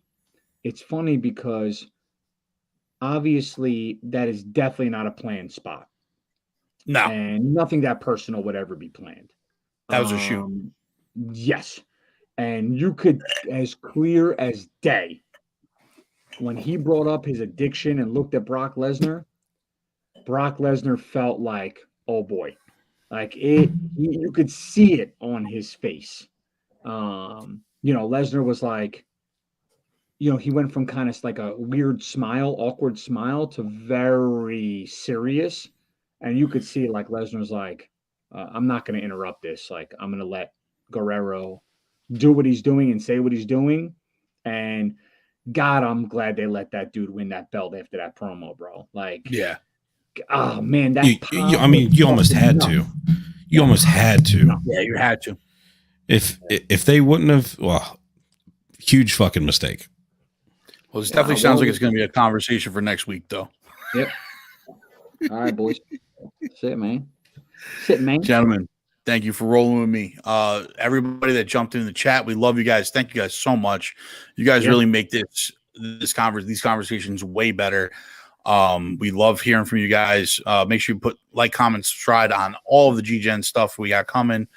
it's funny because obviously that is definitely not a planned spot. No. And nothing that personal would ever be planned. That was a shoot. Yes. And you could, as clear as day, when he brought up his addiction and looked at Brock Lesnar felt like, oh boy. Like you could see it on his face. Lesnar was like, he went from kind of like a weird smile, awkward smile, to very serious. And you could see like Lesnar's like, I'm not going to interrupt this. Like, I'm going to let Guerrero do what he's doing and say what he's doing. And God, I'm glad they let that dude win that belt after that promo, bro. Like, yeah. Oh man, that you almost had to. You almost had to. Yeah, you had to. If they wouldn't have, well, huge fucking mistake. Well, this definitely sounds like it's going to be a conversation for next week, though. Yep. All right, boys. Sit, man. Gentlemen, thank you for rolling with me. Everybody that jumped in the chat, we love you guys. Thank you guys so much. You guys really make these conversations way better. We love hearing from you guys. Make sure you put like, comment, subscribe on all of the GGen stuff we got coming.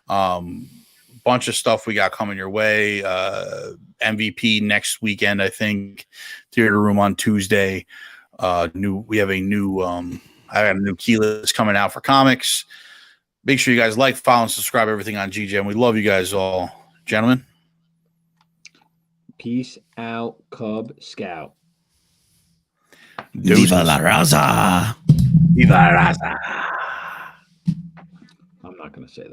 Bunch of stuff we got coming your way. MVP next weekend, I think. Theater Room on Tuesday. We have a new I got a new key list coming out for comics. Make sure you guys like, follow, and subscribe everything on GGen. We love you guys all. Gentlemen. Peace out, Cub Scout. Viva la raza. Viva la raza. I'm not going to say that.